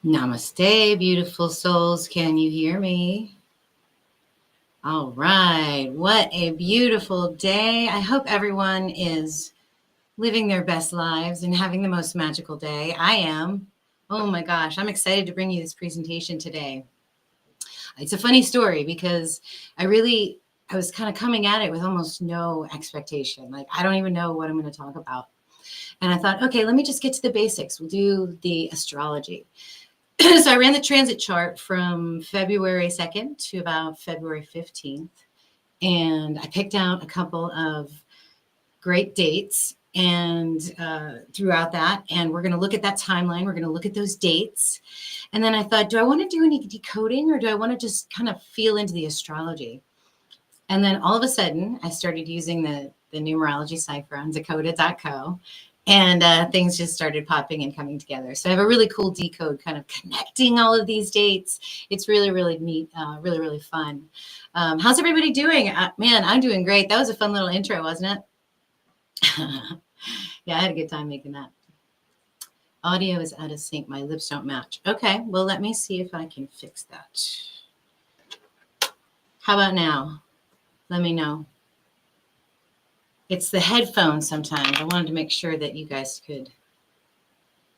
Namaste, beautiful souls. Can you hear me? All right. What a beautiful day. I hope everyone is living their best lives and having the most magical day. I am. Oh my gosh, I'm excited to bring you this presentation today. It's a funny story because I was kind of coming at it with almost no expectation. Like, I don't even know what I'm going to talk about. And I thought, okay, let me just get to the basics. We'll do the astrology. So I ran the transit chart from February 2nd to about February 15th. And I picked out a couple of great dates and throughout that. And we're going to look at that timeline. We're going to look at those dates. And then I thought, do I want to do any decoding or do I want to just kind of feel into the astrology? And then all of a sudden, I started using the numerology cipher on Decoded.co. And things just started popping and coming together. So I have a really cool decode kind of connecting all of these dates. It's really, really neat, really, really fun. How's everybody doing? Man, I'm doing great. That was a fun little intro, wasn't it? Yeah, I had a good time making that. Audio is out of sync. My lips don't match. Okay, well, let me see if I can fix that. How about now? Let me know. It's the headphones sometimes. I wanted to make sure that you guys could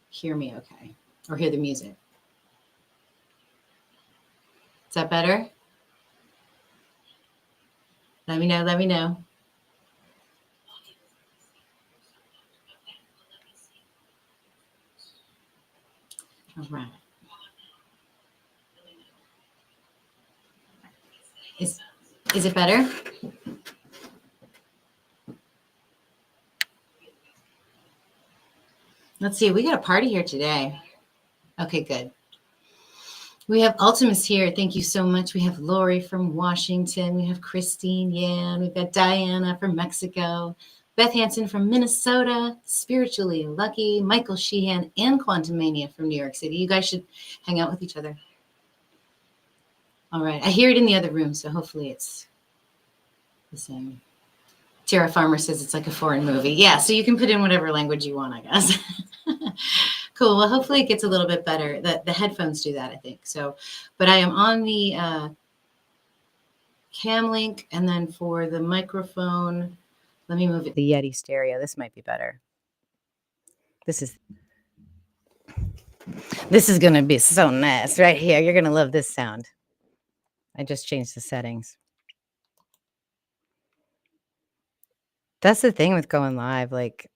hear me okay, or hear the music. Is that better? Let me know, let me know. All right. Is it better? Let's see, we got a party here today. Okay, good. We have Ultimus here. Thank you so much. We have Lori from Washington. We have Christine Yan. We've got Diana from Mexico. Beth Hansen from Minnesota. Spiritually Lucky. Michael Sheehan and Quantum Mania from New York City. You guys should hang out with each other. All right. I hear it in the other room, so hopefully it's the same. Tara Farmer says it's like a foreign movie. Yeah, so you can put in whatever language you want, I guess. Cool. Well, hopefully it gets a little bit better. The headphones do that, I think. So, but I am on the cam link, and then for the microphone, let me move it. The Yeti stereo. This might be better. This is going to be so nice right here. You're going to love this sound. I just changed the settings. That's the thing with going live. Like,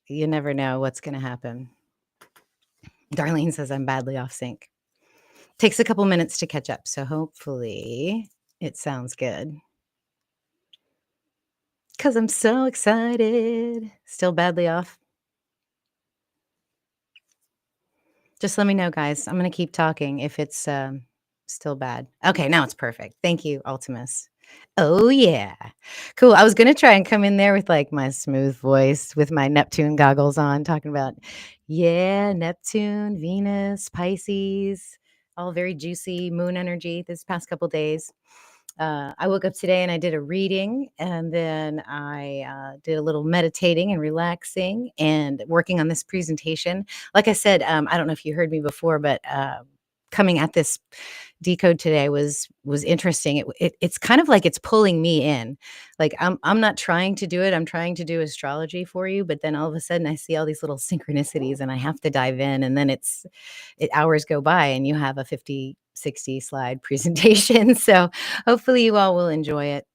you never know what's going to happen. Darlene says I'm badly off sync. Takes a couple minutes to catch up, so hopefully it sounds good. Because I'm so excited. Still badly off. Just let me know, guys. I'm going to keep talking if it's still bad. Okay, now it's perfect. Thank you, Ultimus. Oh, yeah. Cool. I was going to try and come in there with like my smooth voice with my Neptune goggles on, talking about, yeah, Neptune, Venus, Pisces, all very juicy moon energy this past couple days. I woke up today and I did a reading, and then I did a little meditating and relaxing and working on this presentation. Like I said, I don't know if you heard me before, but coming at this decode today was interesting. It's kind of like it's pulling me in. Like I'm not trying to do it. I'm trying to do astrology for you, but then all of a sudden I see all these little synchronicities and I have to dive in, and then hours go by and you have a 50-60 slide presentation. So hopefully you all will enjoy it.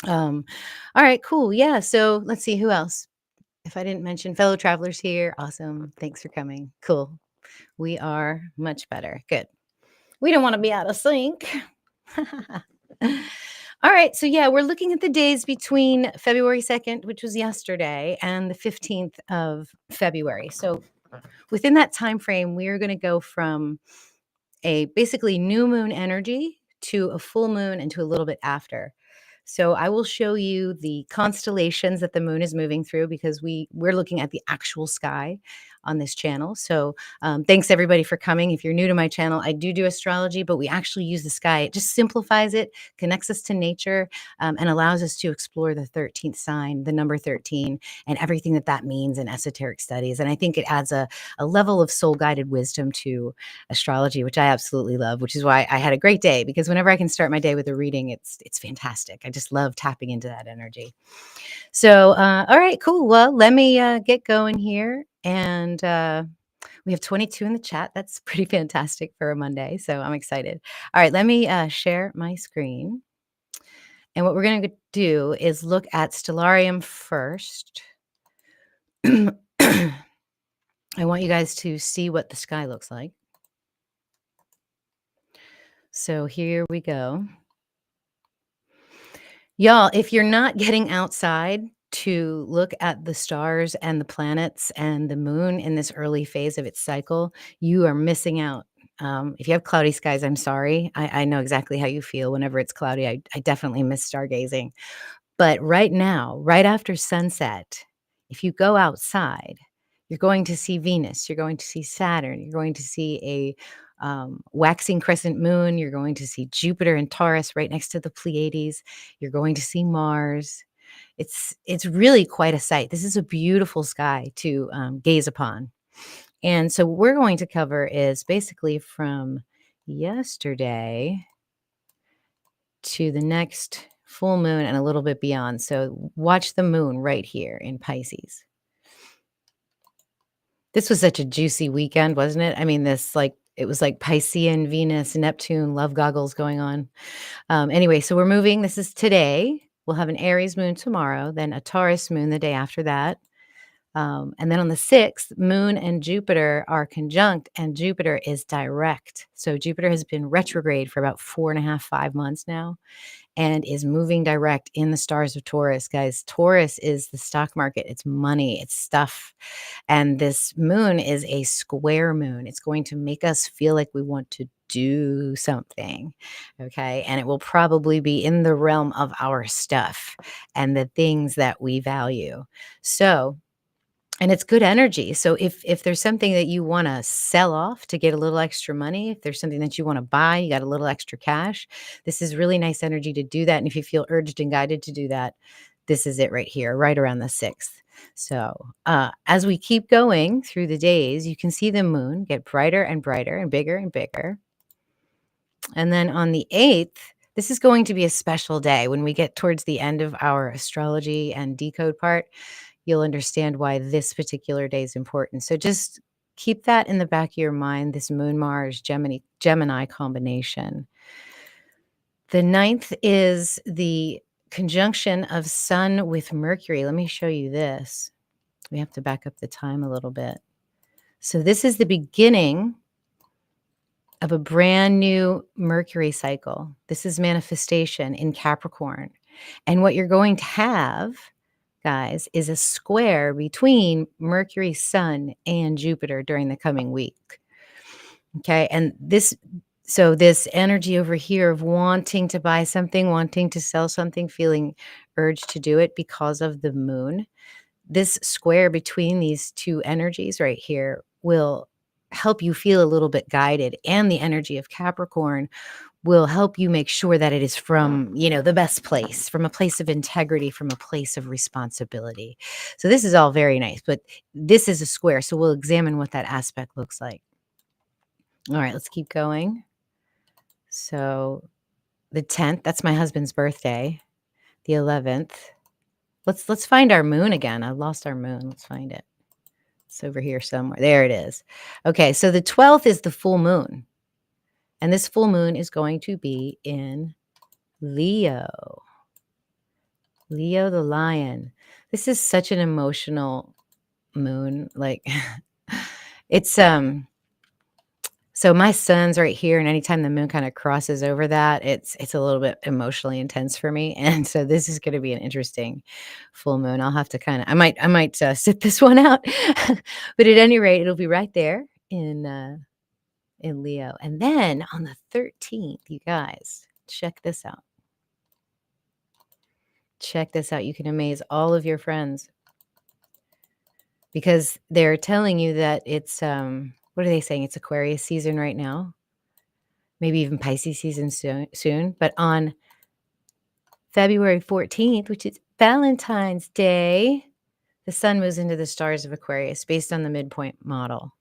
All right, cool. Yeah. So let's see who else. If I didn't mention fellow travelers here, awesome. Thanks for coming. Cool. We are much better. Good. We don't want to be out of sync. All right. So yeah, we're looking at the days between February 2nd, which was yesterday, and the 15th of February. So within that time frame, we are going to go from a basically new moon energy to a full moon and to a little bit after. So I will show you the constellations that the moon is moving through, because we're looking at the actual sky on this channel. So thanks everybody for coming. If you're new to my channel, I do astrology, but we actually use the sky. It just simplifies it, connects us to nature, and allows us to explore the 13th sign, the number 13, and everything that that means in esoteric studies. And I think it adds a level of soul-guided wisdom to astrology, which I absolutely love, which is why I had a great day, because whenever I can start my day with a reading, it's fantastic. I just love tapping into that energy. So, all right, cool. Well, let me get going here. And we have 22 in the chat. That's pretty fantastic for a Monday. So I'm excited. All right, let me share my screen. And what we're going to do is look at Stellarium first. I want you guys to see what the sky looks like. So here we go. Y'all, if you're not getting outside to look at the stars and the planets and the moon in this early phase of its cycle, you are missing out. If you have cloudy skies, I'm sorry. I know exactly how you feel whenever it's cloudy. I definitely miss stargazing. But right now, right after sunset, if you go outside, you're going to see Venus, you're going to see Saturn, you're going to see a waxing crescent moon, you're going to see Jupiter and Taurus right next to the Pleiades, you're going to see Mars. It's really quite a sight. This is a beautiful sky to gaze upon. And so what we're going to cover is basically from yesterday to the next full moon and a little bit beyond. So watch the moon right here in Pisces. This was such a juicy weekend, wasn't it? I mean, it was like Piscean, Venus, Neptune, love goggles going on. Anyway, so we're moving. This is today. We'll have an Aries moon tomorrow, then a Taurus moon the day after that. And then on the 6th, Moon and Jupiter are conjunct, and Jupiter is direct. So Jupiter has been retrograde for about 4.5, 5 months now, and is moving direct in the stars of Taurus. Guys, Taurus is the stock market. It's money, it's stuff. And this moon is a square moon. It's going to make us feel like we want to do something. Okay. And it will probably be in the realm of our stuff and the things that we value. So, and it's good energy. So if there's something that you want to sell off to get a little extra money, if there's something that you want to buy, you got a little extra cash, this is really nice energy to do that. And if you feel urged and guided to do that, this is it right here, right around the 6th. So as we keep going through the days, you can see the moon get brighter and brighter and bigger and bigger. And then on the 8th, this is going to be a special day. When we get towards the end of our astrology and decode part, you'll understand why this particular day is important. So just keep that in the back of your mind, this Moon-Mars Gemini combination. The 9th is the conjunction of Sun with Mercury. Let me show you this. We have to back up the time a little bit. So this is the beginning of a brand new Mercury cycle. This is manifestation in Capricorn. And what you're going to have, guys, is a square between Mercury, Sun, and Jupiter during the coming week. Okay. And this energy over here of wanting to buy something, wanting to sell something, feeling urged to do it because of the moon, this square between these two energies right here will help you feel a little bit guided. And the energy of Capricorn will help you make sure that it is from, the best place, from a place of integrity, from a place of responsibility. So this is all very nice, but this is a square. So we'll examine what that aspect looks like. All right, let's keep going. So the 10th, that's my husband's birthday. The 11th, let's find our moon again. I lost our moon. Let's find it. It's over here somewhere. There it is. Okay, so the 12th is the full moon. And this full moon is going to be in Leo. Leo the lion. This is such an emotional moon. Like it's so my sun's right here, and anytime the moon kind of crosses over that, it's a little bit emotionally intense for me. And so this is going to be an interesting full moon. I'll have to I might sit this one out. But at any rate, it'll be right there in Leo. And then on the 13th, you guys, check this out. Check this out. You can amaze all of your friends. because they're telling you that it's, what are they saying? It's Aquarius season right now, maybe even Pisces season soon. But on February 14th, which is Valentine's Day, the sun moves into the stars of Aquarius based on the midpoint model.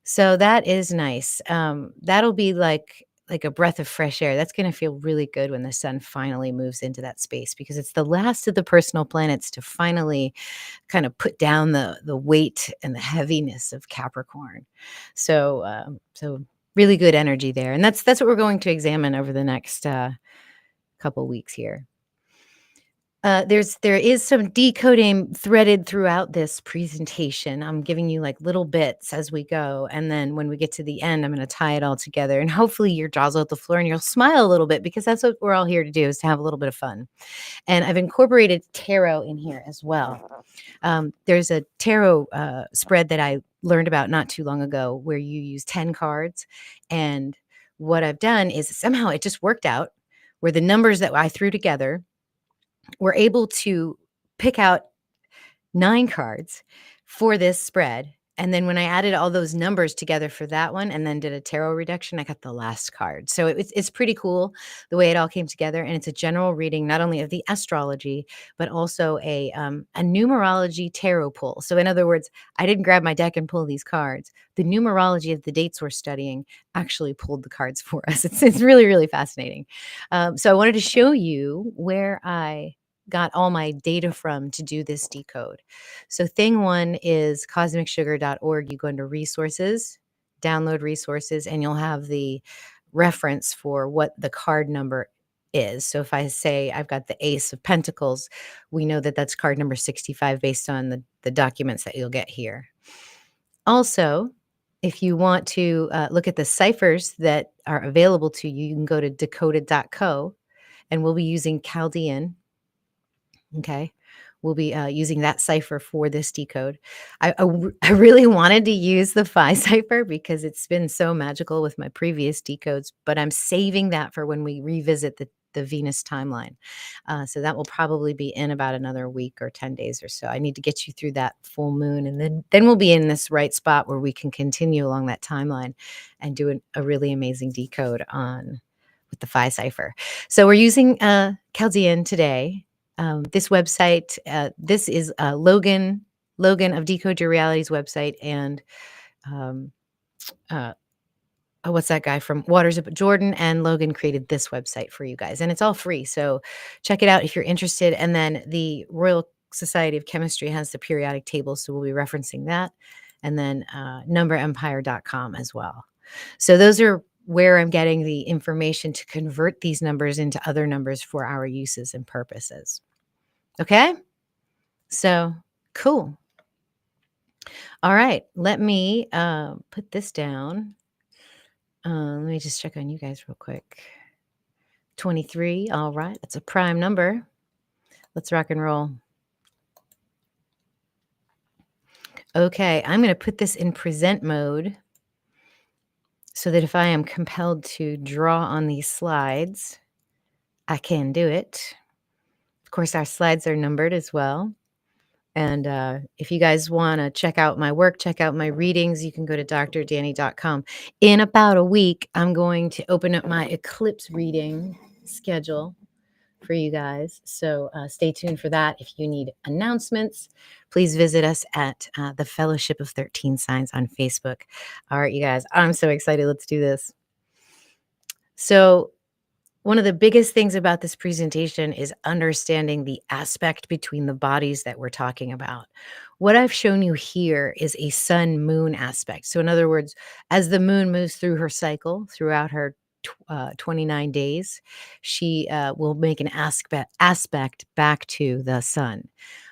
So that is nice. That'll be like a breath of fresh air. That's going to feel really good when the sun finally moves into that space, because it's the last of the personal planets to finally kind of put down the weight and the heaviness of Capricorn. So really good energy there, and that's what we're going to examine over the next couple weeks here. There is some decoding threaded throughout this presentation. I'm giving you like little bits as we go, and then when we get to the end, I'm going to tie it all together, and hopefully your jaws will hit the floor and you'll smile a little bit, because that's what we're all here to do, is to have a little bit of fun. And I've incorporated tarot in here as well. There's a tarot spread that I learned about not too long ago, where you use 10 cards, and what I've done is somehow it just worked out, where the numbers that I threw together, we're able to pick out 9 cards for this spread. And then when I added all those numbers together for that one and then did a tarot reduction, I got the last card. So it's pretty cool the way it all came together. And it's a general reading, not only of the astrology, but also a numerology tarot pull. So in other words, I didn't grab my deck and pull these cards. The numerology of the dates we're studying actually pulled the cards for us. It's really, really fascinating. So I wanted to show you where I got all my data from to do this decode. So thing one is cosmicsugar.org. You go into resources, download resources, and you'll have the reference for what the card number is. So if I say I've got the Ace of Pentacles, we know that that's card number 65 based on the documents that you'll get here. Also, if you want to look at the ciphers that are available to you, you can go to decoded.co, and we'll be using Chaldean. Okay. We'll be using that cipher for this decode. I really wanted to use the Phi cipher because it's been so magical with my previous decodes, but I'm saving that for when we revisit the Venus timeline. So that will probably be in about another week or 10 days or so. I need to get you through that full moon, and then we'll be in this right spot where we can continue along that timeline and do a really amazing decode with the Phi cipher. So we're using Chaldean today. This website, this is Logan of Decode Your Reality's website, and what's that guy from Waters of Jordan, and Logan created this website for you guys, and it's all free. So check it out if you're interested. And then the Royal Society of Chemistry has the periodic table, so we'll be referencing that, and then numberempire.com as well. So those are where I'm getting the information to convert these numbers into other numbers for our uses and purposes. Okay, so cool. All right, let me put this down. Let me just check on you guys real quick. 23, all right, that's a prime number. Let's rock and roll. Okay, I'm going to put this in present mode so that if I am compelled to draw on these slides, I can do it. Of course, our slides are numbered as well. And if you guys want to check out my work, check out my readings, you can go to drdanny.com. In about a week, I'm going to open up my eclipse reading schedule for you guys. So stay tuned for that. If you need announcements, please visit us at the Fellowship of 13 Signs on Facebook. All right, you guys, I'm so excited. Let's do this. So one of the biggest things about this presentation is understanding the aspect between the bodies that we're talking about. What I've shown you here is a sun-moon aspect. So in other words, as the moon moves through her cycle throughout her 29 days, she will make an aspect back to the sun.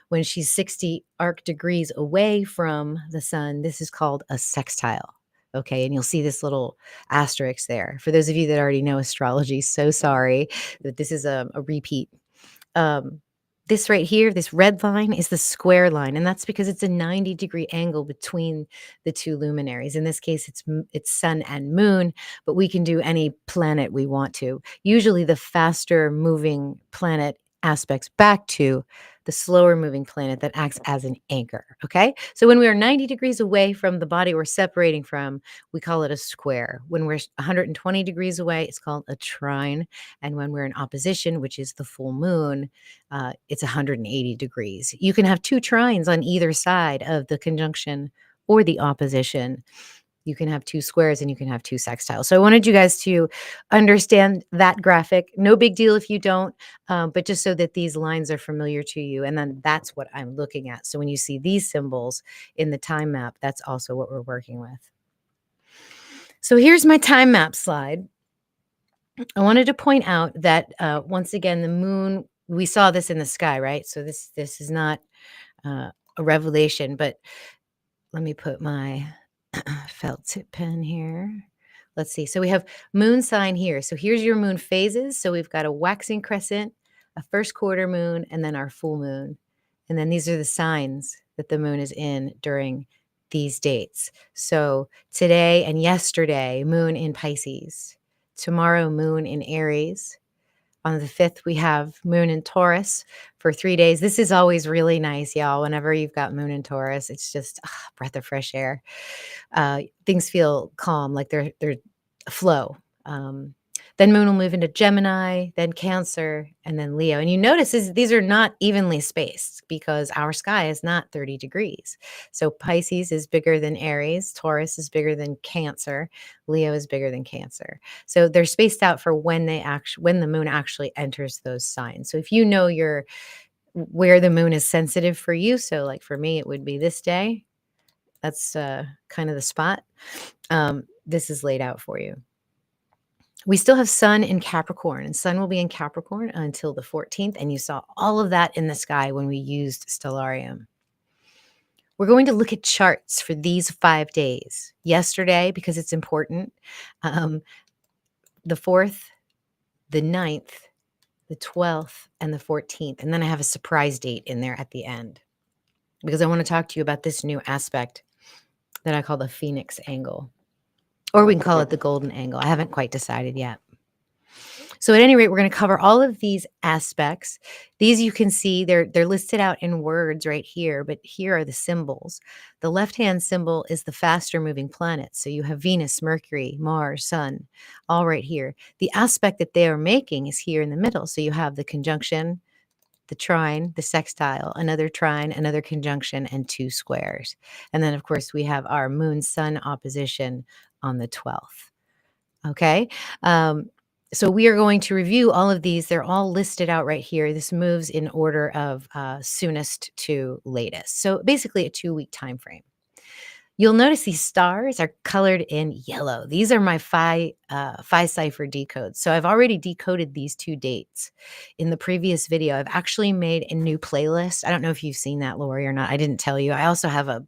When she's 60 arc degrees away from the sun, this is called a sextile. Okay, and you'll see this little asterisk there. For those of you that already know astrology, so sorry that this is a repeat. This right here, this red line is the square line, and that's because it's a 90-degree angle between the two luminaries. In this case, it's sun and moon, but we can do any planet we want to. Usually the faster moving planet aspects back to the slower moving planet that acts as an anchor. Okay. So when we are 90 degrees away from the body we're separating from, we call it a square. When we're 120 degrees away, it's called a trine. And when we're in opposition, which is the full moon, it's 180 degrees. You can have two trines on either side of the conjunction or the opposition. You can have two squares and you can have two sextiles. So I wanted you guys to understand that graphic. No big deal if you don't, but just so that these lines are familiar to you. And then that's what I'm looking at. So when you see these symbols in the time map, that's also what we're working with. So here's my time map slide. I wanted to point out that once again, the moon, we saw this in the sky, right? So this is not a revelation, but let me put my felt tip pen here. Let's see. So we have moon sign here. So here's your moon phases. So we've got a waxing crescent, a first quarter moon, and then our full moon. And then these are the signs that the moon is in during these dates. So today and yesterday, moon in Pisces. Tomorrow, moon in Aries. On the 5th, we have moon in Taurus for 3 days. This is always really nice, y'all. Whenever you've got moon in Taurus, it's just a breath of fresh air. Things feel calm, like they're a flow. Then moon will move into Gemini, then Cancer, and then Leo. And you notice these are not evenly spaced because our sky is not 30 degrees. So Pisces is bigger than Aries, Taurus is bigger than Cancer, Leo is bigger than Cancer. So they're spaced out for when the moon actually enters those signs. So if you know where the moon is sensitive for you, so like for me, it would be this day. That's kind of the spot. This is laid out for you. We still have Sun in Capricorn, and Sun will be in Capricorn until the 14th, and you saw all of that in the sky when we used Stellarium. We're going to look at charts for these 5 days. Yesterday, because it's important, the 4th, the 9th, the 12th, and the 14th. And then I have a surprise date in there at the end because I want to talk to you about this new aspect that I call the Phoenix angle. Or we can call it the golden angle. I haven't quite decided yet. So at any rate, we're going to cover all of these aspects. These you can see, they're listed out in words right here, but here are the symbols. The left-hand symbol is the faster moving planets. So you have Venus, Mercury, Mars, Sun, all right here. The aspect that they are making is here in the middle. So you have the conjunction, the trine, the sextile, another trine, another conjunction, and two squares. And then, of course, we have our moon-sun opposition on the 12th. Okay? So we are going to review all of these. They're all listed out right here. This moves in order of soonest to latest. So basically a 2-week time frame. You'll notice these stars are colored in yellow. These are my phi cipher decodes. So I've already decoded these 2 dates. In the previous video, I've actually made a new playlist. I don't know if you've seen that, Lori, or not. I didn't tell you. I also have a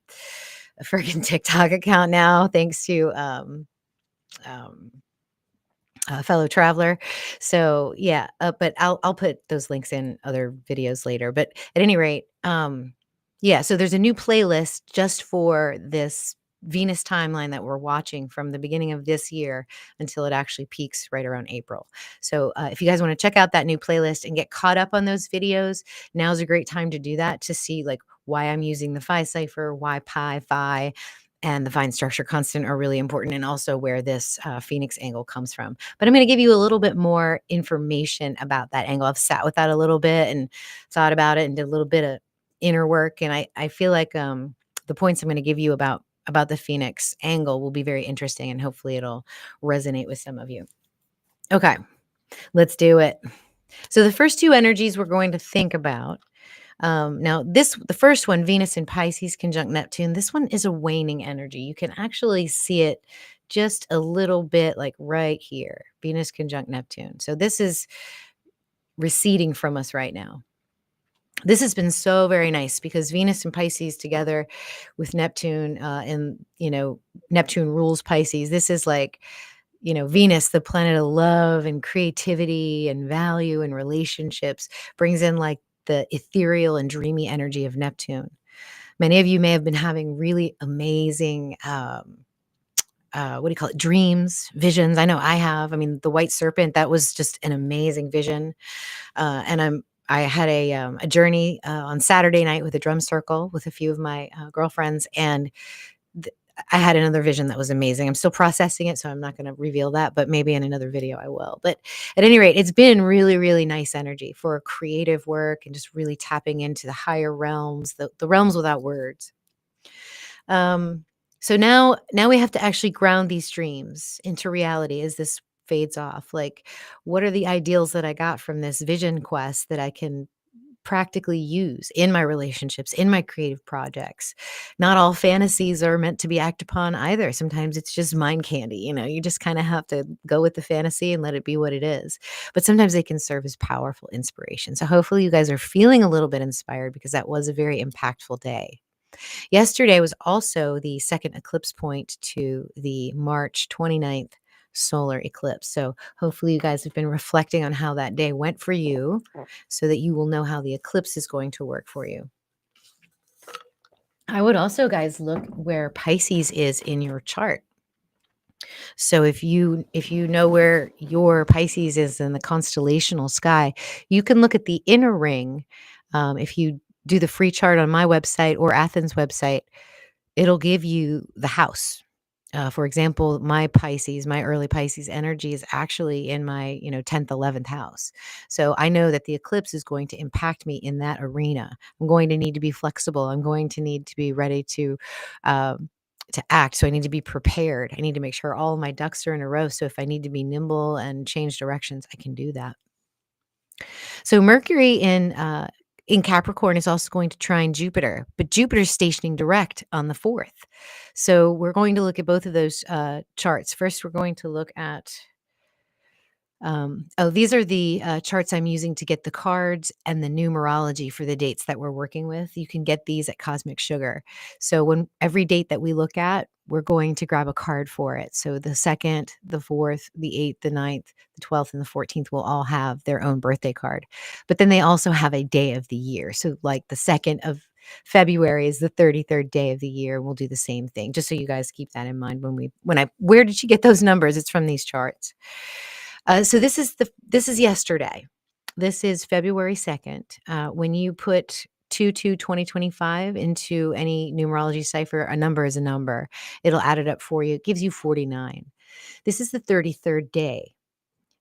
freaking TikTok account now, thanks to fellow traveler. So yeah, but I'll put those links in other videos later. But at any rate, yeah, so there's a new playlist just for this Venus timeline that we're watching from the beginning of this year until it actually peaks right around April. So if you guys want to check out that new playlist and get caught up on those videos, now's a great time to do that, to see like why I'm using the phi cipher, why phi, and the fine structure constant are really important, and also where this Phoenix angle comes from. But I'm going to give you a little bit more information about that angle. I've sat with that a little bit and thought about it and did a little bit of inner work. And I feel like the points I'm going to give you about the Phoenix angle will be very interesting, and hopefully it'll resonate with some of you. Okay, let's do it. So the first 2 energies we're going to think about. Now the first one, Venus in Pisces conjunct Neptune, this one is a waning energy. You can actually see it just a little bit like right here, Venus conjunct Neptune. So this is receding from us right now. This has been so very nice because Venus and Pisces together with Neptune, and Neptune rules Pisces. This is like, Venus, the planet of love and creativity and value and relationships, brings in like the ethereal and dreamy energy of Neptune. Many of you may have been having really amazing, dreams, visions. I know I have. I mean, the white serpent, that was just an amazing vision. And I had a journey on Saturday night with a drum circle with a few of my girlfriends, and th- I had another vision that was amazing. I'm still processing it, so I'm not going to reveal that, but maybe in another video I will. But at any rate, it's been really, really nice energy for creative work and just really tapping into the higher realms, the realms without words. So now we have to actually ground these dreams into reality as this fades off. Like, what are the ideals that I got from this vision quest that I can practically use in my relationships, in my creative projects? Not all fantasies are meant to be acted upon either. Sometimes it's just mind candy. You just kind of have to go with the fantasy and let it be what it is. But sometimes they can serve as powerful inspiration. So hopefully you guys are feeling a little bit inspired, because that was a very impactful day. Yesterday was also the second eclipse point to the March 29th solar eclipse. So hopefully you guys have been reflecting on how that day went for you, so that you will know how the eclipse is going to work for you. I would also, guys, look where Pisces is in your chart. So if you know where your Pisces is in the constellational sky, you can look at the inner ring. If you do the free chart on my website or Athens website, it'll give you the house. For example, my early Pisces energy is actually in my 10th, 11th house. So I know that the eclipse is going to impact me in that arena. I'm going to need to be flexible. I'm going to need to be ready um, to act. So I need to be prepared. I need to make sure all of my ducks are in a row. So if I need to be nimble and change directions, I can do that. So Mercury in Capricorn is also going to trine Jupiter, but Jupiter's stationing direct on the 4th. So we're going to look at both of those charts. First, we're going to look at these are the charts I'm using to get the cards and the numerology for the dates that we're working with. You can get these at Cosmic Sugar. So when every date that we look at, we're going to grab a card for it. So the 2nd, the 4th, the 8th, the 9th, the 12th, and the 14th will all have their own birthday card. But then they also have a day of the year. So like the 2nd of February is the 33rd day of the year. We'll do the same thing, just so you guys keep that in mind where did you get those numbers? It's from these charts. So this is yesterday. This is February 2nd. When you put 2/2/2025 into any numerology cipher, a number is a number. It'll add it up for you. It gives you 49. This is the 33rd day.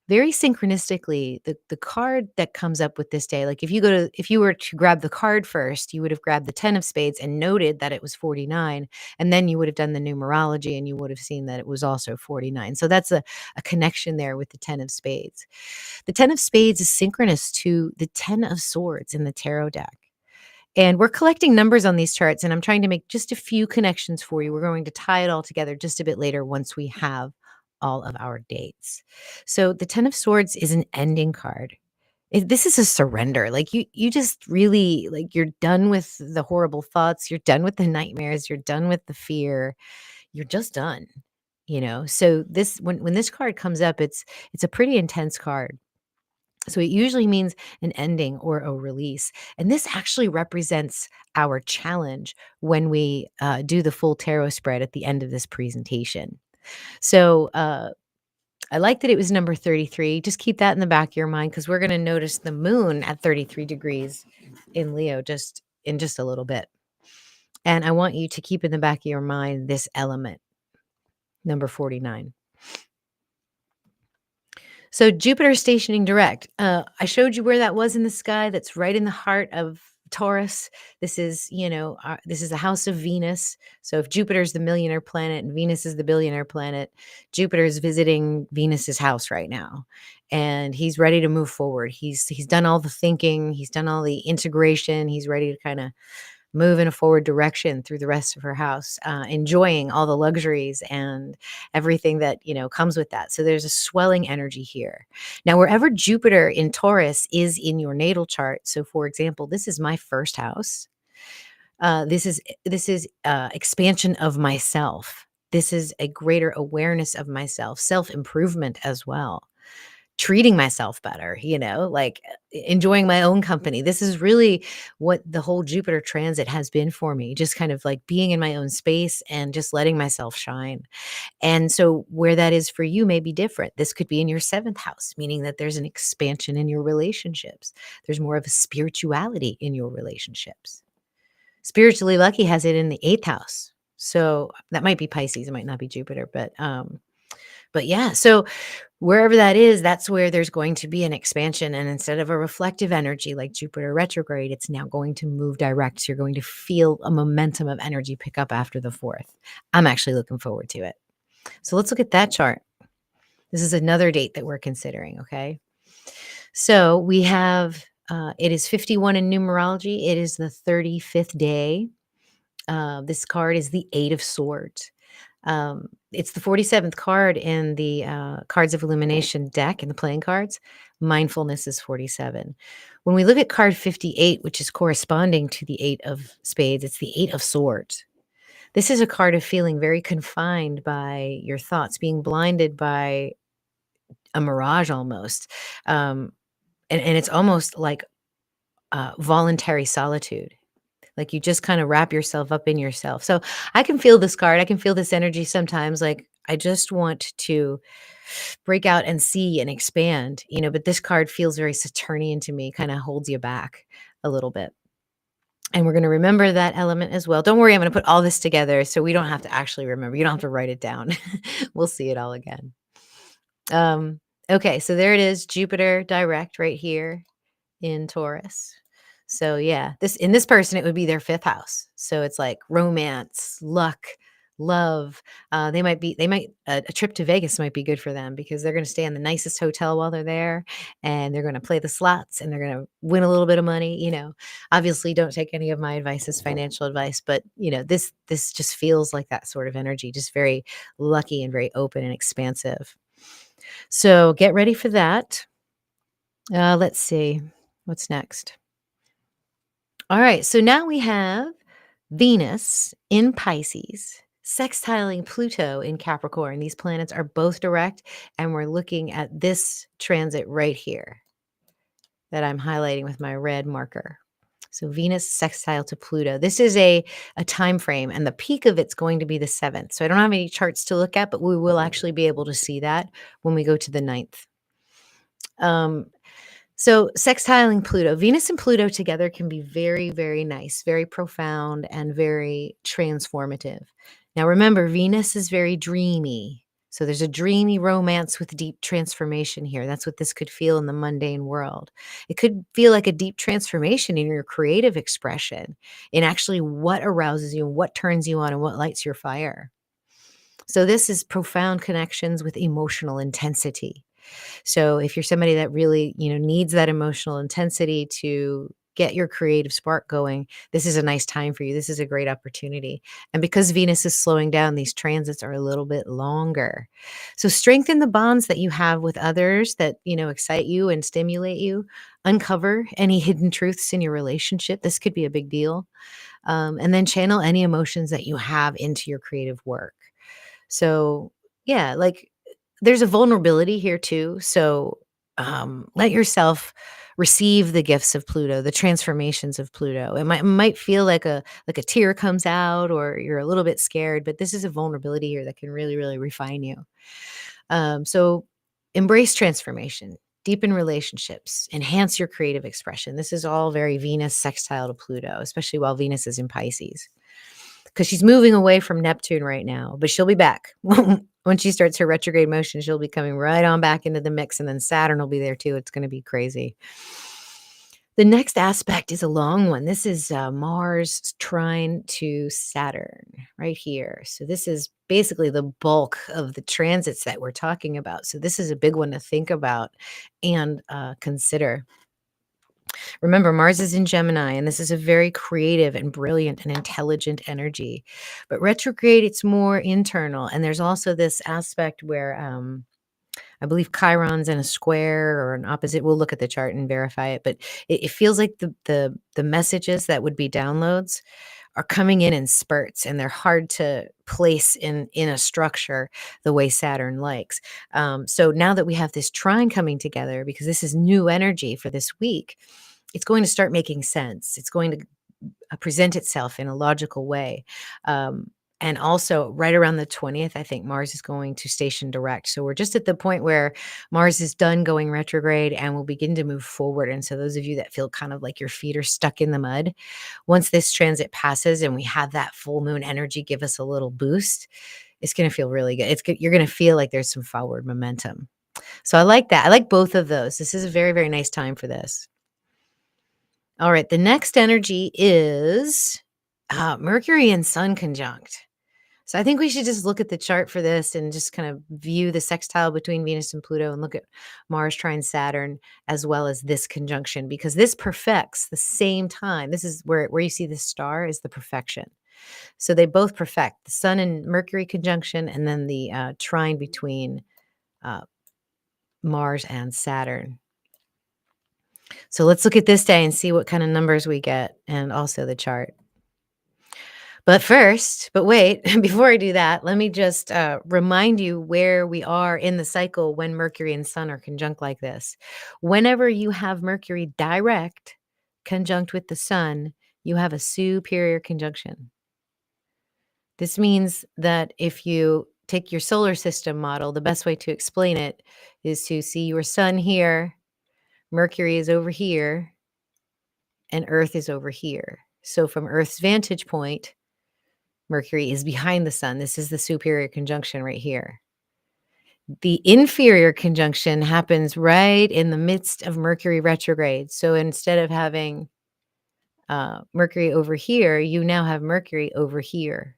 Very synchronistically, the card that comes up with this day, like if you were to grab the card first, you would have grabbed the 10 of spades and noted that it was 49, and then you would have done the numerology and you would have seen that it was also 49. So that's a connection there with the 10 of spades. The 10 of spades is synchronous to the 10 of swords in the tarot deck. And we're collecting numbers on these charts, and I'm trying to make just a few connections for you. We're going to tie it all together just a bit later once we have all of our dates. So the 10 of swords is an ending card. This is a surrender. Like you just really, like, you're done with the horrible thoughts. You're done with the nightmares. You're done with the fear. You're just done. So this, when this card comes up, it's a pretty intense card. So it usually means an ending or a release. And this actually represents our challenge when we do the full tarot spread at the end of this presentation. So I like that it was number 33. Just keep that in the back of your mind, because we're going to notice the moon at 33 degrees in Leo just a little bit. And I want you to keep in the back of your mind this element, number 49. So Jupiter stationing direct. I showed you where that was in the sky. That's right in the heart of Taurus. This is, this is the house of Venus. So if Jupiter is the millionaire planet and Venus is the billionaire planet, Jupiter is visiting Venus's house right now, and he's ready to move forward. He's done all the thinking. He's done all the integration. He's ready to kind of move in a forward direction through the rest of her house, enjoying all the luxuries and everything that, comes with that. So there's a swelling energy here. Now, wherever Jupiter in Taurus is in your natal chart, so for example, this is my first house. This is expansion of myself. This is a greater awareness of myself, self-improvement as well. treating myself better, like enjoying my own company. This is really what the whole Jupiter transit has been for me, just kind of like being in my own space and just letting myself shine. And so where that is for you may be different. This could be in your seventh house, meaning that there's an expansion in your relationships. There's more of a spirituality in your relationships. Spiritually lucky has it in the eighth house. So that might be Pisces. It might not be Jupiter, but yeah. So wherever that is, that's where there's going to be an expansion. And instead of a reflective energy like Jupiter retrograde, it's now going to move direct. So you're going to feel a momentum of energy pick up after the fourth. I'm actually looking forward to it. So let's look at that chart. This is another date that we're considering, okay? So we have, it is 51 in numerology. It is the 35th day. This card is the Eight of Swords. It's the 47th card in the Cards of Illumination deck in the playing cards. Mindfulness is 47. When we look at card 58, which is corresponding to the Eight of Spades, it's the Eight of Swords. This is a card of feeling very confined by your thoughts, being blinded by a mirage almost. And it's almost like voluntary solitude. Like you just kind of wrap yourself up in yourself. So I can feel this card. I can feel this energy sometimes. Like I just want to break out and see and expand, but this card feels very Saturnian to me, kind of holds you back a little bit. And we're going to remember that element as well. Don't worry, I'm going to put all this together so we don't have to actually remember. You don't have to write it down. We'll see it all again. Okay, so there it is, Jupiter direct right here in Taurus. So yeah, in this person, it would be their fifth house. So it's like romance, luck, love. A trip to Vegas might be good for them because they're going to stay in the nicest hotel while they're there, and they're going to play the slots and they're going to win a little bit of money. Obviously don't take any of my advice as financial advice, but this just feels like that sort of energy, just very lucky and very open and expansive. So get ready for that. Let's see. What's next? All right. So now we have Venus in Pisces, sextiling Pluto in Capricorn. These planets are both direct, and we're looking at this transit right here that I'm highlighting with my red marker. So Venus sextile to Pluto. This is a time frame, and the peak of it's going to be the 7th. So I don't have any charts to look at, but we will actually be able to see that when we go to the 9th. So sextiling Pluto, Venus and Pluto together can be very, very nice, very profound, and very transformative. Now remember, Venus is very dreamy. So there's a dreamy romance with deep transformation here. That's what this could feel in the mundane world. It could feel like a deep transformation in your creative expression, in actually what arouses you and what turns you on and what lights your fire. So this is profound connections with emotional intensity. So if you're somebody that really, needs that emotional intensity to get your creative spark going, this is a nice time for you. This is a great opportunity. And because Venus is slowing down, these transits are a little bit longer. So strengthen the bonds that you have with others that, excite you and stimulate you. Uncover any hidden truths in your relationship. This could be a big deal. And then channel any emotions that you have into your creative work. So yeah, like there's a vulnerability here too. So let yourself receive the gifts of Pluto, the transformations of Pluto. It might feel like a tear comes out, or you're a little bit scared, but this is a vulnerability here that can really, really refine you. So embrace transformation, deepen relationships, enhance your creative expression. This is all very Venus sextile to Pluto, especially while Venus is in Pisces, because she's moving away from Neptune right now, but she'll be back. When she starts her retrograde motion, she'll be coming right on back into the mix, and then Saturn will be there too. It's going to be crazy. The next aspect is a long one. This is Mars trine to Saturn right here. So this is basically the bulk of the transits that we're talking about. So this is a big one to think about and consider. Remember, Mars is in Gemini, and this is a very creative and brilliant and intelligent energy. But retrograde, it's more internal. And there's also this aspect where I believe Chiron's in a square or an opposite. We'll look at the chart and verify it. But it feels like the messages that would be downloads are coming in spurts, and they're hard to place in a structure the way Saturn likes. So now that we have this trine coming together, because this is new energy for this week, it's going to start making sense. It's going to present itself in a logical way. And also, right around the 20th, I think Mars is going to station direct. So we're just at the point where Mars is done going retrograde and will begin to move forward. And so, those of you that feel kind of like your feet are stuck in the mud, once this transit passes and we have that full moon energy give us a little boost, it's going to feel really good. You're going to feel like there's some forward momentum. So I like that. I like both of those. This is a very, very nice time for this. All right, the next energy is Mercury and Sun conjunct. So I think we should just look at the chart for this and just kind of view the sextile between Venus and Pluto and look at Mars trine Saturn as well as this conjunction, because this perfects the same time. This is where you see the star is the perfection. So they both perfect the Sun and Mercury conjunction, and then the trine between Mars and Saturn. So let's look at this day and see what kind of numbers we get, and also the chart. But wait, before I do that, let me just remind you where we are in the cycle when Mercury and Sun are conjunct like this. Whenever you have Mercury direct conjunct with the Sun, you have a superior conjunction. This means that if you take your solar system model, the best way to explain it is to see your Sun here, Mercury is over here, and Earth is over here. So from Earth's vantage point, Mercury is behind the Sun. This is the superior conjunction right here. The inferior conjunction happens right in the midst of Mercury retrograde. So instead of having Mercury over here, you now have Mercury over here,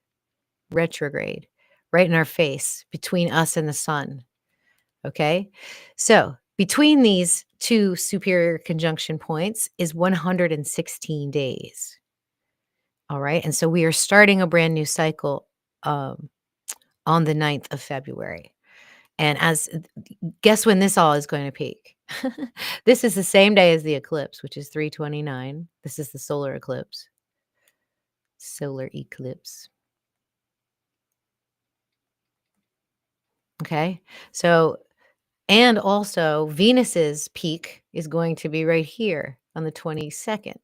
retrograde, right in our face, between us and the Sun. Okay? So between these two superior conjunction points is 116 days. All right. And so we are starting a brand new cycle on the 9th of February. And guess when this all is going to peak? This is the same day as the eclipse, which is 3/29. This is the solar eclipse. Solar eclipse. Okay. So, and also Venus's peak is going to be right here on the 22nd.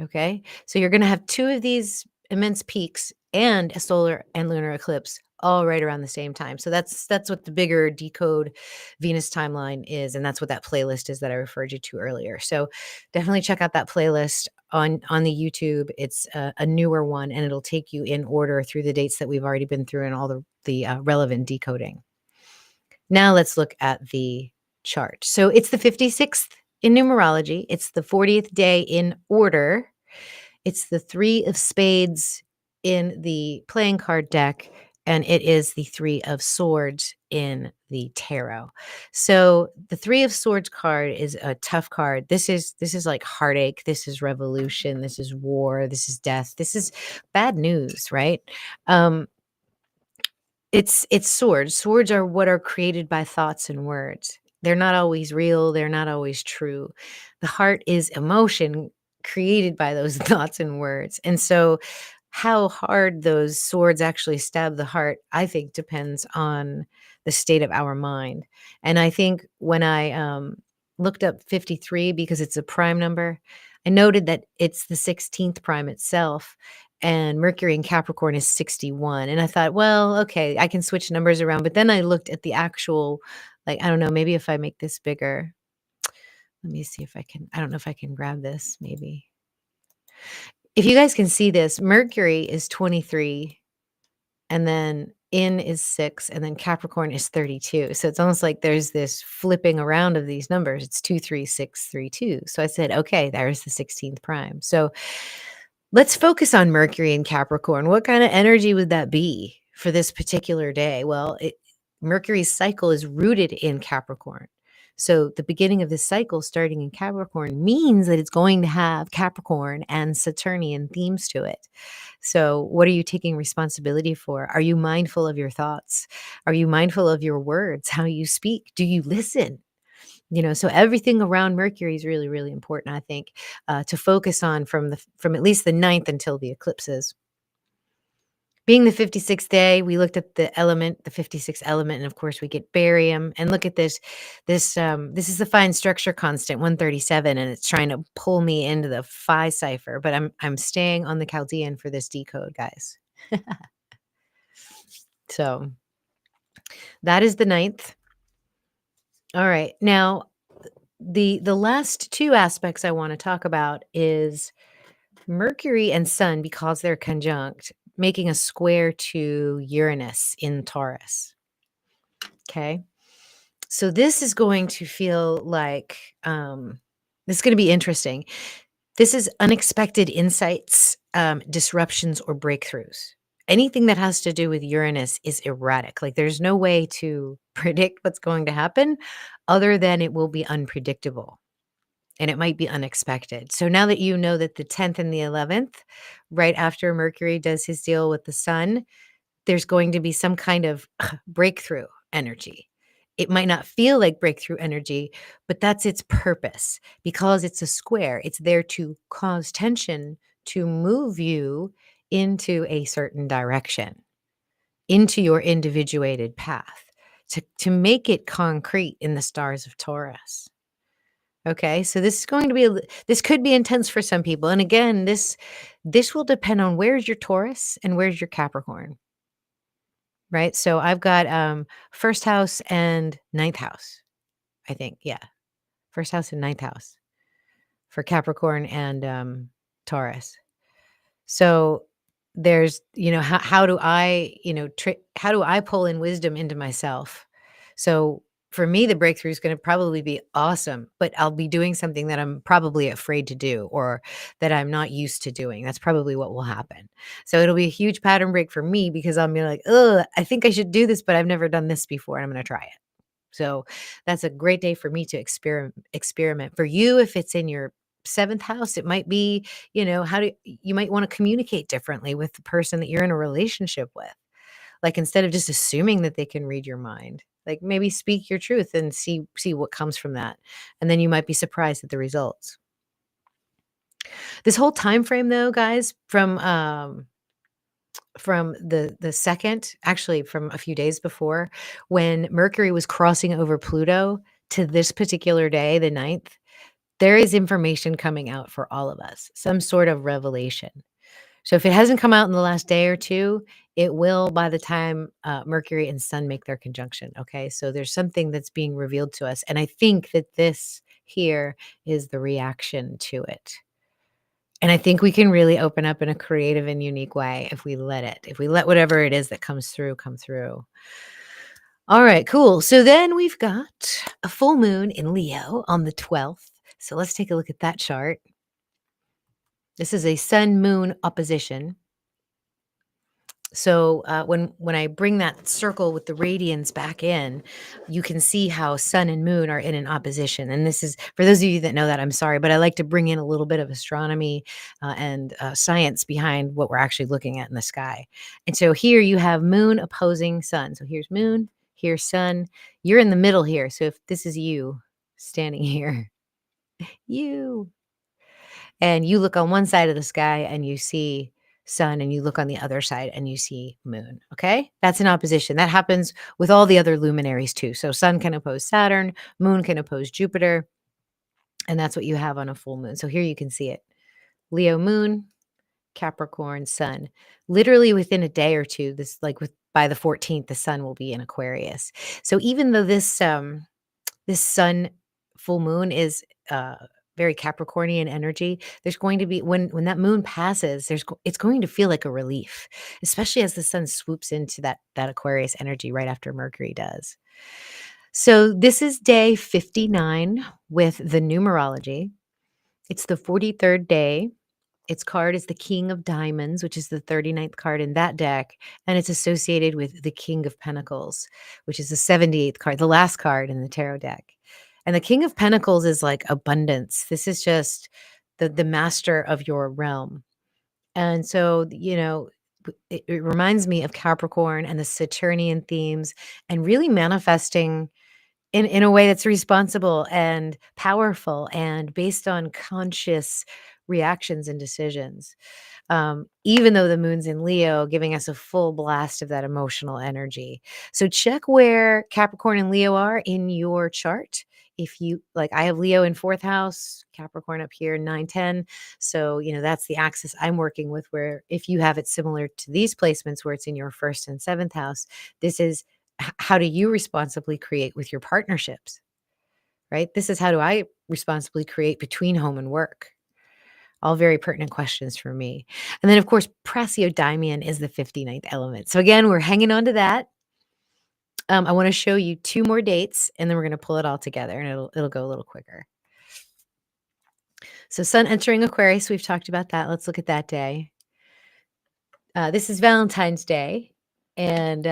Okay. So you're going to have two of these immense peaks and a solar and lunar eclipse all right around the same time. So that's what the bigger decode Venus timeline is, and that's what that playlist is that I referred you to earlier. So definitely check out that playlist on the YouTube. It's a newer one, and it'll take you in order through the dates that we've already been through and all the relevant decoding. Now let's look at the chart. So it's the 56th in numerology. It's the 40th day in order. It's the 3 of spades in the playing card deck, and it is the 3 of swords in the tarot. So the 3 of swords card is a tough card. This is like heartache. This is revolution. This is war. This is death. This is bad news, right? It's swords. Swords are what are created by thoughts and words. They're not always real. They're not always true. The heart is emotion created by those thoughts and words. And so how hard those swords actually stab the heart, I think, depends on the state of our mind. And I think when I looked up 53, because it's a prime number, I noted that it's the 16th prime itself, and Mercury in Capricorn is 61. And I thought, well, okay, I can switch numbers around. But then I looked at the actual, like, I don't know, maybe if I make this bigger. Let me see if I can. I don't know if I can grab this, maybe. If you guys can see this, Mercury is 23, and then in is 6, and then Capricorn is 32. So it's almost like there's this flipping around of these numbers. It's 2, 3, 6, 3, 2. So I said, okay, there's the 16th prime. So let's focus on Mercury and Capricorn. What kind of energy would that be for this particular day? Well, Mercury's cycle is rooted in Capricorn. So the beginning of this cycle starting in Capricorn means that it's going to have Capricorn and Saturnian themes to it. So what are you taking responsibility for? Are you mindful of your thoughts? Are you mindful of your words, how you speak? Do you listen? So everything around Mercury is really, really important, I think, to focus on from at least the 9th until the eclipses. Being the 56th day, we looked at the element, the 56th element, and of course we get barium. And look at this. This is the fine structure constant, 137, and it's trying to pull me into the phi cipher. But I'm staying on the Chaldean for this decode, guys. So that is the 9th. All right. Now, the last two aspects I want to talk about is Mercury and Sun, because they're conjunct, making a square to Uranus in Taurus. Okay. So this is going to feel like this is going to be interesting. This is unexpected insights, disruptions, or breakthroughs. Anything that has to do with Uranus is erratic. Like there's no way to predict what's going to happen other than it will be unpredictable and it might be unexpected. So now that you know that the 10th and the 11th, right after Mercury does his deal with the sun, there's going to be some kind of breakthrough energy. It might not feel like breakthrough energy, but that's its purpose because it's a square. It's there to cause tension, to move you into a certain direction, into your individuated path, to make it concrete in the stars of Taurus. Okay, so this is going to be this could be intense for some people. And again, this will depend on where's your Taurus and where's your Capricorn. Right? So I've got, 1st house and 9th house, I think, yeah. 1st house and 9th house for Capricorn and, Taurus. So there's, how do I, how do I pull in wisdom into myself? So for me, the breakthrough is going to probably be awesome, but I'll be doing something that I'm probably afraid to do or that I'm not used to doing. That's probably what will happen. So it'll be a huge pattern break for me because I'll be like, oh, I think I should do this, but I've never done this before and I'm going to try it. So that's a great day for me to experiment. For you, if it's in your 7th house, it might be, you might want to communicate differently with the person that you're in a relationship with. Like instead of just assuming that they can read your mind, like maybe speak your truth and see what comes from that. And then you might be surprised at the results. This whole time frame though, guys, from the second, actually from a few days before, when Mercury was crossing over Pluto to this particular day, the 9th, there is information coming out for all of us, some sort of revelation. So if it hasn't come out in the last day or two, it will by the time Mercury and Sun make their conjunction. Okay. So there's something that's being revealed to us. And I think that this here is the reaction to it. And I think we can really open up in a creative and unique way if we let whatever it is that comes through come through. All right, cool. So then we've got a full moon in Leo on the 12th. So let's take a look at that chart. This is a sun moon opposition. So when I bring that circle with the radians back in, you can see how sun and moon are in an opposition. And this is, for those of you that know that, I'm sorry, but I like to bring in a little bit of astronomy and science behind what we're actually looking at in the sky. And so here you have moon opposing sun. So here's moon, here's sun. You're in the middle here. So if this is you standing here, you, and you look on one side of the sky and you see sun, and you look on the other side and you see moon. Okay. That's an opposition. That happens with all the other luminaries too. So sun can oppose Saturn, moon can oppose Jupiter. And that's what you have on a full moon. So here you can see it. Leo moon, Capricorn sun. Literally within a day or two, by the 14th, the sun will be in Aquarius. So even though this sun full moon is very Capricornian energy, there's going to be, when that moon passes, it's going to feel like a relief, especially as the sun swoops into that Aquarius energy right after Mercury does. So this is day 59 with the numerology. It's the 43rd day. Its card is the King of Diamonds, which is the 39th card in that deck, and it's associated with the King of Pentacles, which is the 78th card, the last card in the tarot deck. And the King of Pentacles is like abundance. This is just the master of your realm. And so, it reminds me of Capricorn and the Saturnian themes and really manifesting in a way that's responsible and powerful and based on conscious reactions and decisions. Even though the moon's in Leo, giving us a full blast of that emotional energy. So check where Capricorn and Leo are in your chart. If you like, I have Leo in fourth house, Capricorn up here in 9, 10. So, that's the axis I'm working with, where if you have it similar to these placements where it's in your first and seventh house, this is how do you responsibly create with your partnerships, right? This is how do I responsibly create between home and work? All very pertinent questions for me. And then, of course, Praseodymium is the 59th element. So again, we're hanging on to that. I want to show you 2 more dates, and then we're going to pull it all together, and it'll go a little quicker. So Sun entering Aquarius, we've talked about that. Let's look at that day. This is Valentine's Day, and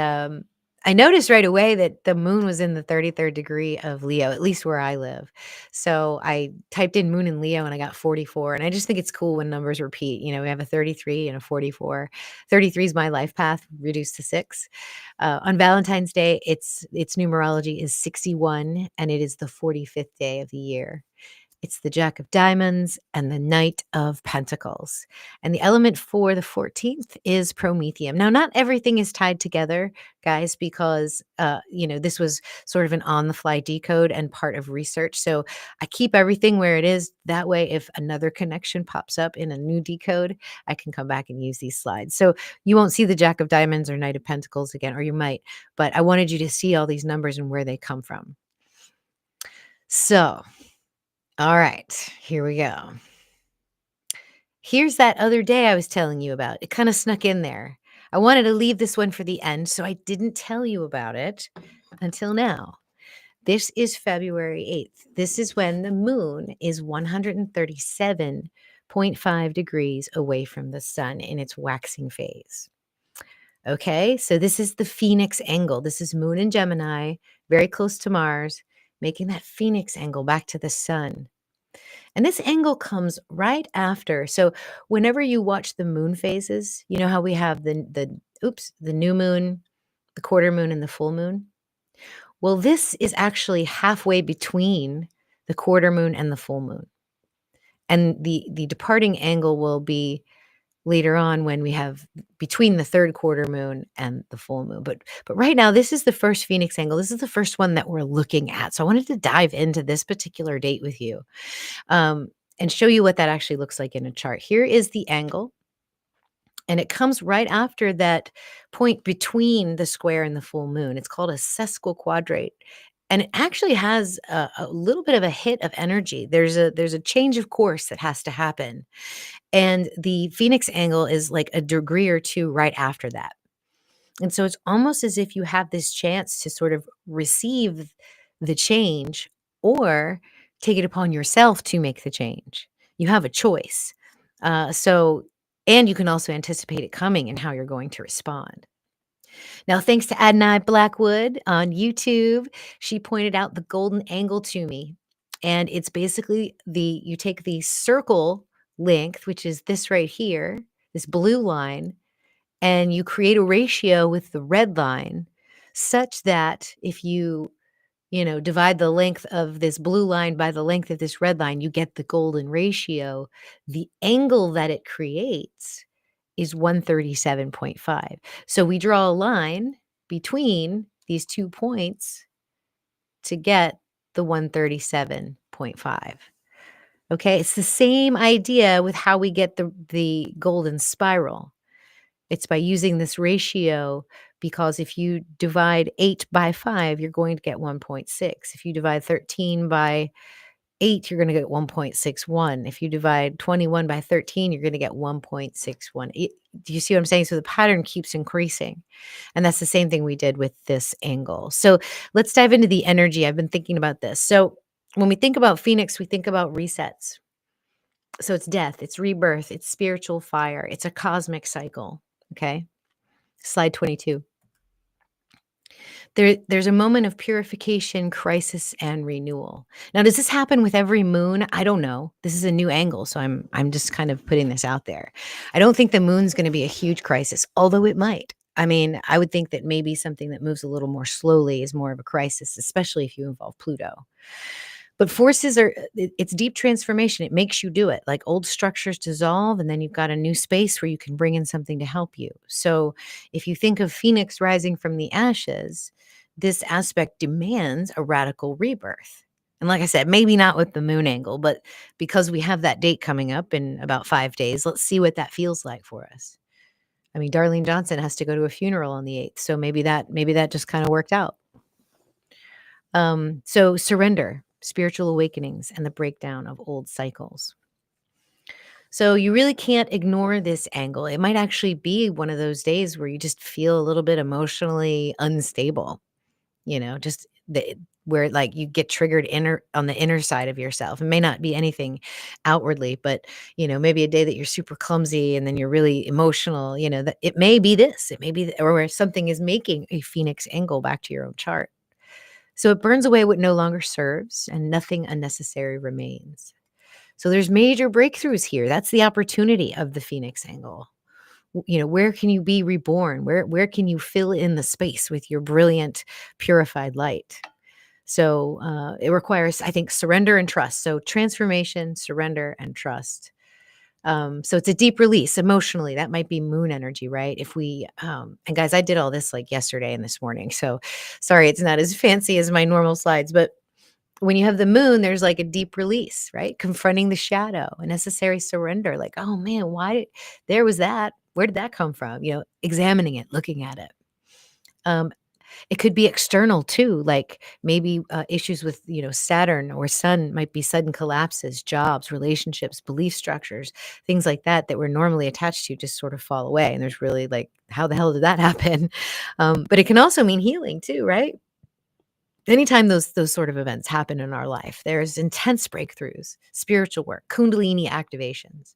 I noticed right away that the moon was in the 33rd degree of Leo, at least where I live. So I typed in moon in Leo and I got 44. And I just think it's cool when numbers repeat. We have a 33 and a 44. 33 is my life path reduced to 6. On Valentine's Day, its numerology is 61, and it is the 45th day of the year. It's the Jack of Diamonds and the Knight of Pentacles. And the element for the 14th is Prometheum. Now, not everything is tied together, guys, because, this was sort of an on-the-fly decode and part of research. So I keep everything where it is. That way, if another connection pops up in a new decode, I can come back and use these slides. So you won't see the Jack of Diamonds or Knight of Pentacles again, or you might, but I wanted you to see all these numbers and where they come from. So, all right, here we go. Here's that other day I was telling you about. It kind of snuck in there. I wanted to leave this one for the end, so I didn't tell you about it until now. This is February 8th. This is when the moon is 137.5 degrees away from the sun in its waxing phase. Okay, so this is the Phoenix angle. This is moon in Gemini, very close to Mars, making that Phoenix angle back to the sun. And this angle comes right after. So whenever you watch the moon phases, you know how we have the new moon, the quarter moon, and the full moon? Well, this is actually halfway between the quarter moon and the full moon. And the departing angle will be later on when we have between the third quarter moon and the full moon. But right now, this is the first Phoenix angle. This is the first one that we're looking at. So I wanted to dive into this particular date with you. And show you what that actually looks like in a chart. Here is the angle, and it comes right after that point between the square and the full moon. It's called a sesquiquadrate, and it actually has a little bit of a hit of energy. There's a change of course that has to happen, and the Phoenix angle is like a degree or two right after that. And so it's almost as if you have this chance to sort of receive the change or take it upon yourself to make the change. You have a choice. And you can also anticipate it coming and how you're going to respond. Now, thanks to Adonai Blackwood on YouTube, she pointed out the golden angle to me. And it's basically you take the circle length, which is this right here, this blue line, and you create a ratio with the red line such that if you divide the length of this blue line by the length of this red line, you get the golden ratio. The angle that it creates is 137.5. So we draw a line between these 2 points to get the 137.5. Okay, it's the same idea with how we get the golden spiral. It's by using this ratio, because if you divide 8 by 5, you're going to get 1.6. If you divide 13 by 8, you're going to get 1.61. If you divide 21 by 13, you're going to get 1.61. Do you see what I'm saying? So the pattern keeps increasing. And that's the same thing we did with this angle. So let's dive into the energy. I've been thinking about this. So when we think about Phoenix, we think about resets. So it's death, it's rebirth, it's spiritual fire, it's a cosmic cycle. Okay. Slide 22. There's a moment of purification, crisis, and renewal. Now, does this happen with every moon? I don't know. This is a new angle, so I'm just kind of putting this out there. I don't think the moon's going to be a huge crisis, although it might. I mean, I would think that maybe something that moves a little more slowly is more of a crisis, especially if you involve Pluto. But forces are it's deep transformation. It makes you do it. Like old structures dissolve, and then you've got a new space where you can bring in something to help you. So if you think of Phoenix rising from the ashes, this aspect demands a radical rebirth. And like I said, maybe not with the moon angle, but because we have that date coming up in about 5 days, let's see what that feels like for us. I mean, Darlene Johnson has to go to a funeral on the 8th, so maybe that just kind of worked out. So surrender, spiritual awakenings, and the breakdown of old cycles. So you really can't ignore this angle. It might actually be one of those days where you just feel a little bit emotionally unstable, just where like you get triggered on the inner side of yourself. It may not be anything outwardly, but maybe a day that you're super clumsy and then you're really emotional, that it may be this, it may be, or where something is making a Phoenix angle back to your own chart. So it burns away what no longer serves and nothing unnecessary remains. So there's major breakthroughs here. That's the opportunity of the Phoenix angle. Where can you be reborn? Where can you fill in the space with your brilliant, purified light? So it requires, I think, surrender and trust. So transformation, surrender, and trust. So it's a deep release emotionally. That might be moon energy, right? If we, and guys, I did all this like yesterday and this morning. So sorry, it's not as fancy as my normal slides, but when you have the moon, there's like a deep release, right? Confronting the shadow, a necessary surrender. Like, oh man, there was that. Where did that come from? Examining it, looking at it. It could be external too, like maybe issues with, Saturn or Sun might be sudden collapses, jobs, relationships, belief structures, things like that we're normally attached to just sort of fall away. And there's really like, how the hell did that happen? But it can also mean healing too, right? Anytime those sort of events happen in our life, there's intense breakthroughs, spiritual work, kundalini activations.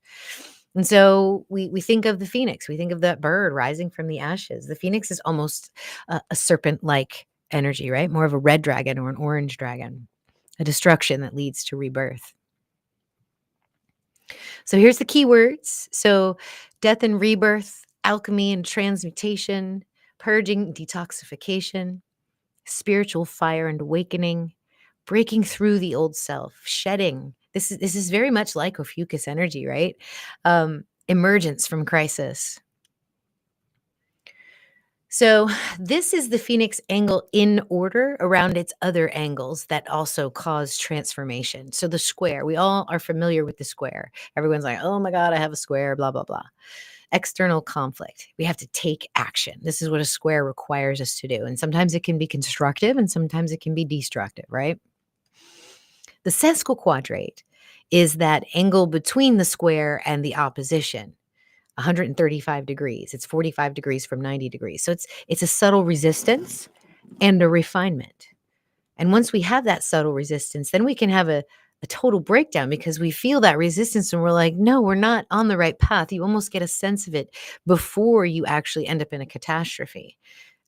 And so we think of the phoenix, we think of that bird rising from the ashes. The phoenix is almost a serpent-like energy, right? More of a red dragon or an orange dragon, a destruction that leads to rebirth. So here's the key words. So death and rebirth, alchemy and transmutation, purging, detoxification, spiritual fire and awakening, breaking through the old self, shedding. This is very much like Ophiuchus energy, right? Emergence from crisis. So this is the Phoenix angle in order around its other angles that also cause transformation. So the square, we all are familiar with the square. Everyone's like, oh my God, I have a square, blah, blah, blah. External conflict. We have to take action. This is what a square requires us to do. And sometimes it can be constructive and sometimes it can be destructive, right? The sesquiquadrate is that angle between the square and the opposition, 135 degrees. It's 45 degrees from 90 degrees. So it's a subtle resistance and a refinement. And once we have that subtle resistance, then we can have a total breakdown because we feel that resistance and we're like, no, we're not on the right path. You almost get a sense of it before you actually end up in a catastrophe.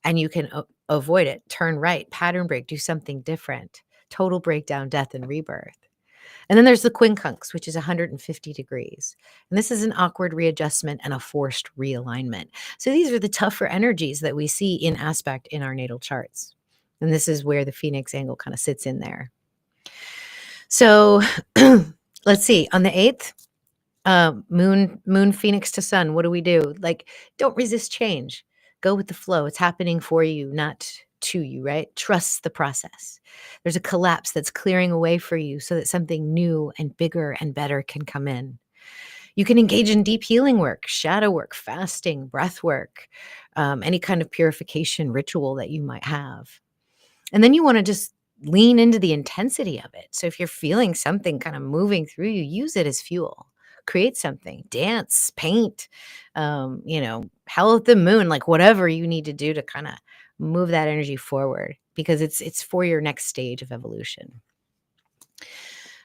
And you can avoid it, turn right, pattern break, do something different. Total breakdown, death, and rebirth. And then there's the quincunx, which is 150 degrees. And this is an awkward readjustment and a forced realignment. So these are the tougher energies that we see in aspect in our natal charts. And this is where the Phoenix angle kind of sits in there. So let's see, on the 8th, moon Phoenix to Sun, what do we do? Like, don't resist change. Go with the flow. It's happening for you, not to you, right? Trust the process. There's a collapse that's clearing away for you so that something new and bigger and better can come in. You can engage in deep healing work, shadow work, fasting, breath work, any kind of purification ritual that you might have. And then you want to just lean into the intensity of it. So if you're feeling something kind of moving through you, use it as fuel. Create something, dance, paint, howl at the moon, like whatever you need to do to kind of move that energy forward because it's for your next stage of evolution.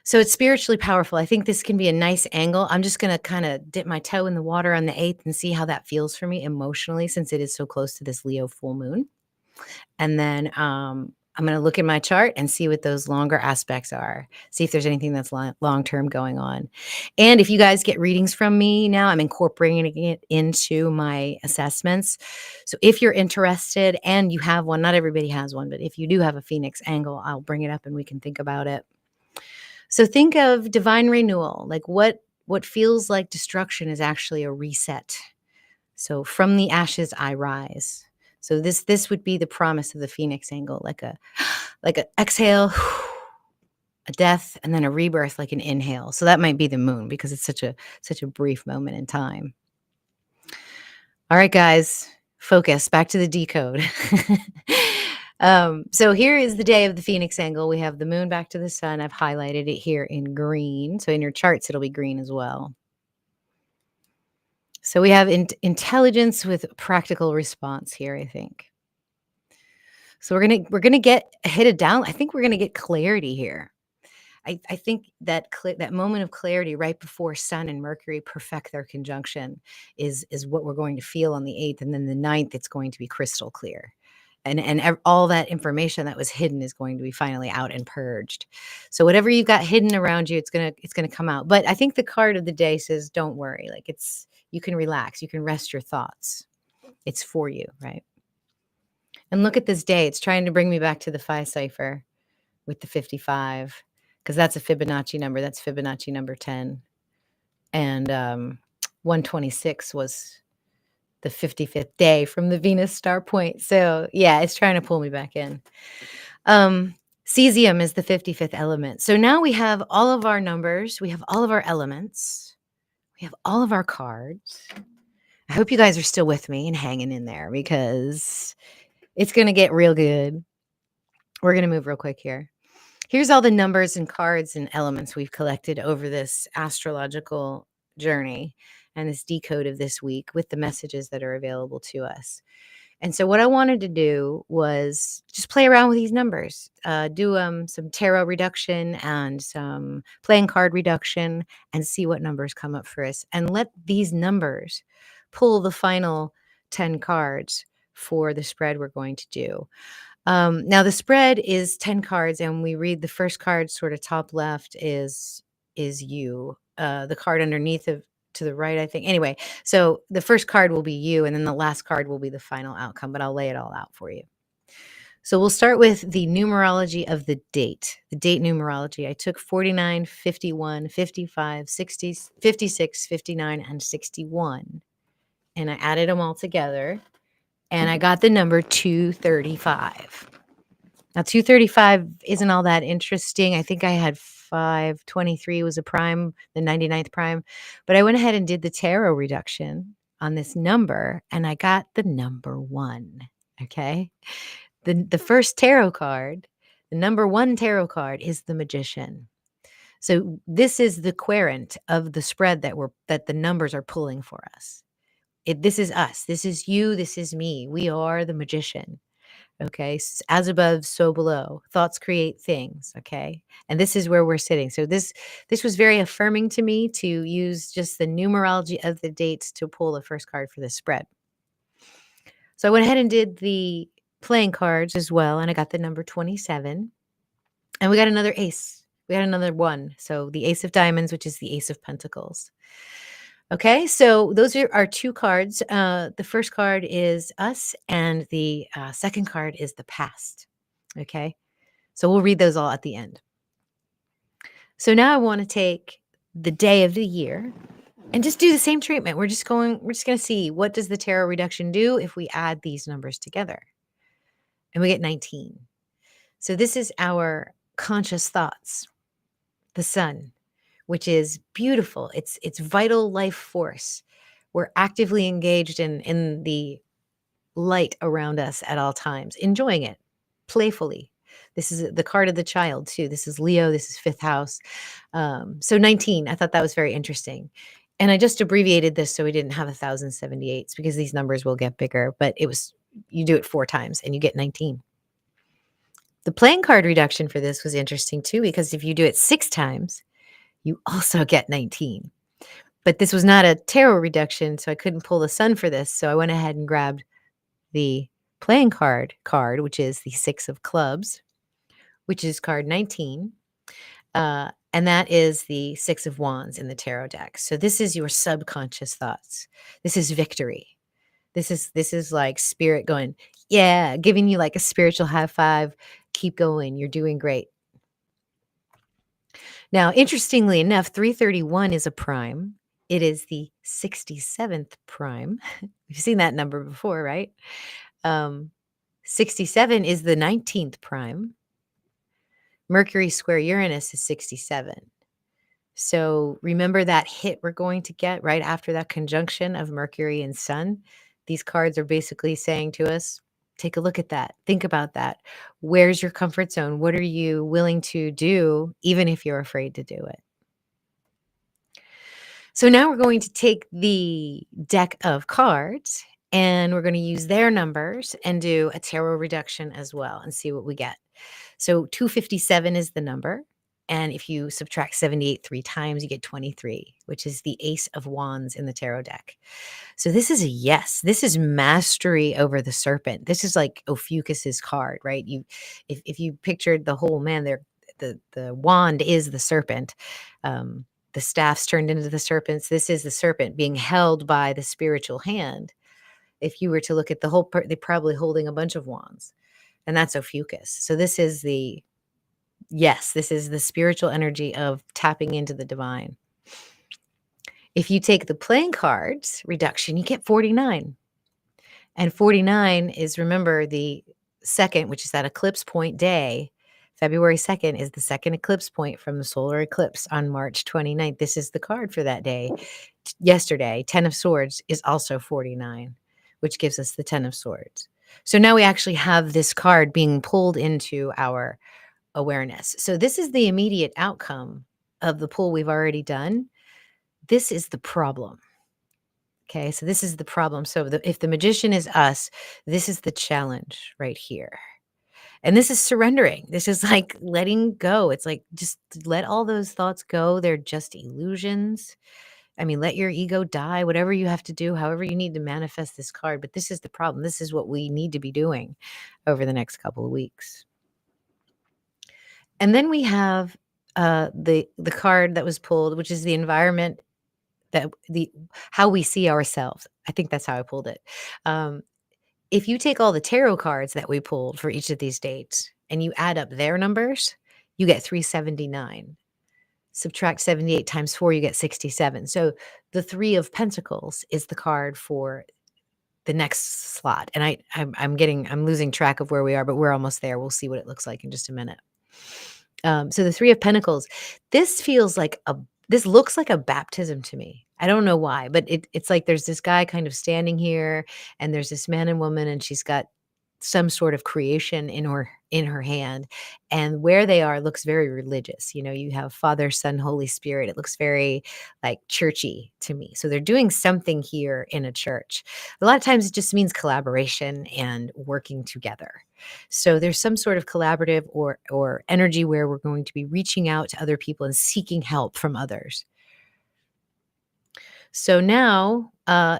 So it's spiritually powerful. I think this can be a nice angle. I'm just going to kind of dip my toe in the water on the 8th and see how that feels for me emotionally since it is so close to this Leo full moon. And then I'm I'm going to look in my chart and see what those longer aspects are. See if there's anything that's long-term going on. And if you guys get readings from me now, I'm incorporating it into my assessments. So if you're interested and you have one, not everybody has one, but if you do have a Phoenix angle, I'll bring it up and we can think about it. So think of divine renewal, like what feels like destruction is actually a reset. So from the ashes I rise. So this would be the promise of the Phoenix angle, like a exhale, a death, and then a rebirth, like an inhale. So that might be the moon because it's such a brief moment in time. All right, guys, focus. Back to the decode. So here is the day of the Phoenix angle. We have the moon back to the sun. I've highlighted it here in green. So in your charts, it'll be green as well. So we have intelligence with practical response here, I think. So we're gonna get headed down. I think we're gonna get clarity here. I think that that moment of clarity right before Sun and Mercury perfect their conjunction is what we're going to feel on the 8th, and then the 9th it's going to be crystal clear. And all that information that was hidden is going to be finally out and purged. So whatever you've got hidden around you, it's gonna come out. But I think the card of the day says, don't worry. Like you can relax, you can rest your thoughts. It's for you, right? And look at this day. It's trying to bring me back to the Phi cipher with the 55, because that's a Fibonacci number. That's Fibonacci number 10. And 126 was the 55th day from the Venus star point. So yeah, it's trying to pull me back in. Cesium is the 55th element. So now we have all of our numbers. We have all of our elements. We have all of our cards. I hope you guys are still with me and hanging in there because it's going to get real good. We're going to move real quick here. Here's all the numbers and cards and elements we've collected over this astrological journey and this decode of this week with the messages that are available to us. And so what I wanted to do was just play around with these numbers, do some tarot reduction and some playing card reduction and see what numbers come up for us. And let these numbers pull the final 10 cards for the spread we're going to do. Now the spread is 10 cards, and we read the first card sort of top left is you. The card underneath to the right, I think. Anyway, so the first card will be you, and then the last card will be the final outcome, but I'll lay it all out for you. So we'll start with the numerology of the date numerology. I took 49, 51, 55, 60, 56, 59, and 61, and I added them all together. And I got the number 235. Now, 235 isn't all that interesting. I think I had 523 was a prime, the 99th prime. But I went ahead and did the tarot reduction on this number, and I got the number 1. Okay? The first tarot card, the number 1 tarot card is the Magician. So this is the querent of the spread that the numbers are pulling for us. This is us. This is you. This is me. We are the Magician. Okay. As above, so below. Thoughts create things. Okay. And this is where we're sitting. So this was very affirming to me to use just the numerology of the dates to pull the first card for the spread. So I went ahead and did the playing cards as well. And I got the number 27. And we got another ace. We got another 1. So the Ace of Diamonds, which is the Ace of Pentacles. Okay, so those are our 2 cards. The first card is us, and the second card is the past. Okay, so we'll read those all at the end. So now I want to take the day of the year and just do the same treatment. We're just going to see what does the tarot reduction do if we add these numbers together. And we get 19. So this is our conscious thoughts, the sun, which is beautiful. It's vital life force. We're actively engaged in the light around us at all times, enjoying it playfully. This is the card of the child too. This is Leo. This is 5th house. So 19, I thought that was very interesting. And I just abbreviated this so we didn't have 1,078s because these numbers will get bigger, but you do it 4 times and you get 19. The playing card reduction for this was interesting too, because if you do it 6 times, you also get 19. But this was not a tarot reduction, so I couldn't pull the sun for this. So I went ahead and grabbed the playing card, which is the 6 of clubs. which is card 19. And that is the Six of Wands in the tarot deck. So this is your subconscious thoughts. This is victory. This is like spirit going, yeah, giving you like a spiritual high five. Keep going. You're doing great. Now, interestingly enough, 331 is a prime. It is the 67th prime. We've seen that number before, right? 67 is the 19th prime. Mercury square Uranus is 67. So remember that hit we're going to get right after that conjunction of Mercury and Sun? These cards are basically saying to us, take a look at that. Think about that. Where's your comfort zone? What are you willing to do, even if you're afraid to do it? So now we're going to take the deck of cards and we're going to use their numbers and do a tarot reduction as well and see what we get. So 257 is the number. And if you subtract 78 3 times, you get 23, which is the Ace of Wands in the tarot deck. So this is a yes. This is mastery over the serpent. This is like Ophiuchus's card, right? If you pictured the whole man there, the wand is the serpent. The staffs turned into the serpents. This is the serpent being held by the spiritual hand. If you were to look at the whole, they're probably holding a bunch of wands, and that's Ophiuchus. So this is the spiritual energy of tapping into the divine. If you take the playing cards reduction, you get 49. And 49 is, remember, the second, which is that eclipse point day. February 2nd is the second eclipse point from the solar eclipse on March 29th. This is the card for that day. Yesterday, 10 of Swords is also 49, which gives us the 10 of Swords. So now we actually have this card being pulled into our awareness. So this is the immediate outcome of the pull we've already done. This is the problem. Okay, so this is the problem. So if the magician is us, this is the challenge right here. And this is surrendering. This is like letting go. It's like just let all those thoughts go. They're just illusions. I mean, let your ego die, whatever you have to do, however you need to manifest this card. But this is the problem. This is what we need to be doing over the next couple of weeks. And then we have the card that was pulled, which is the environment, how we see ourselves. I think that's how I pulled it. If you take all the tarot cards that we pulled for each of these dates and you add up their numbers, you get 379. Subtract 78 times 4, you get 67. So the 3 of Pentacles is the card for the next slot. And I'm losing track of where we are, but we're almost there. We'll see what it looks like in just a minute. So the 3 of Pentacles, this looks like a baptism to me. I don't know why, but it's like there's this guy kind of standing here and there's this man and woman and she's got some sort of creation in her hand, and where they are looks very religious. You know, you have Father, Son, Holy Spirit. It looks very like churchy to me. So they're doing something here in a church. A lot of times it just means collaboration and working together. So there's some sort of collaborative or energy where we're going to be reaching out to other people and seeking help from others. So now,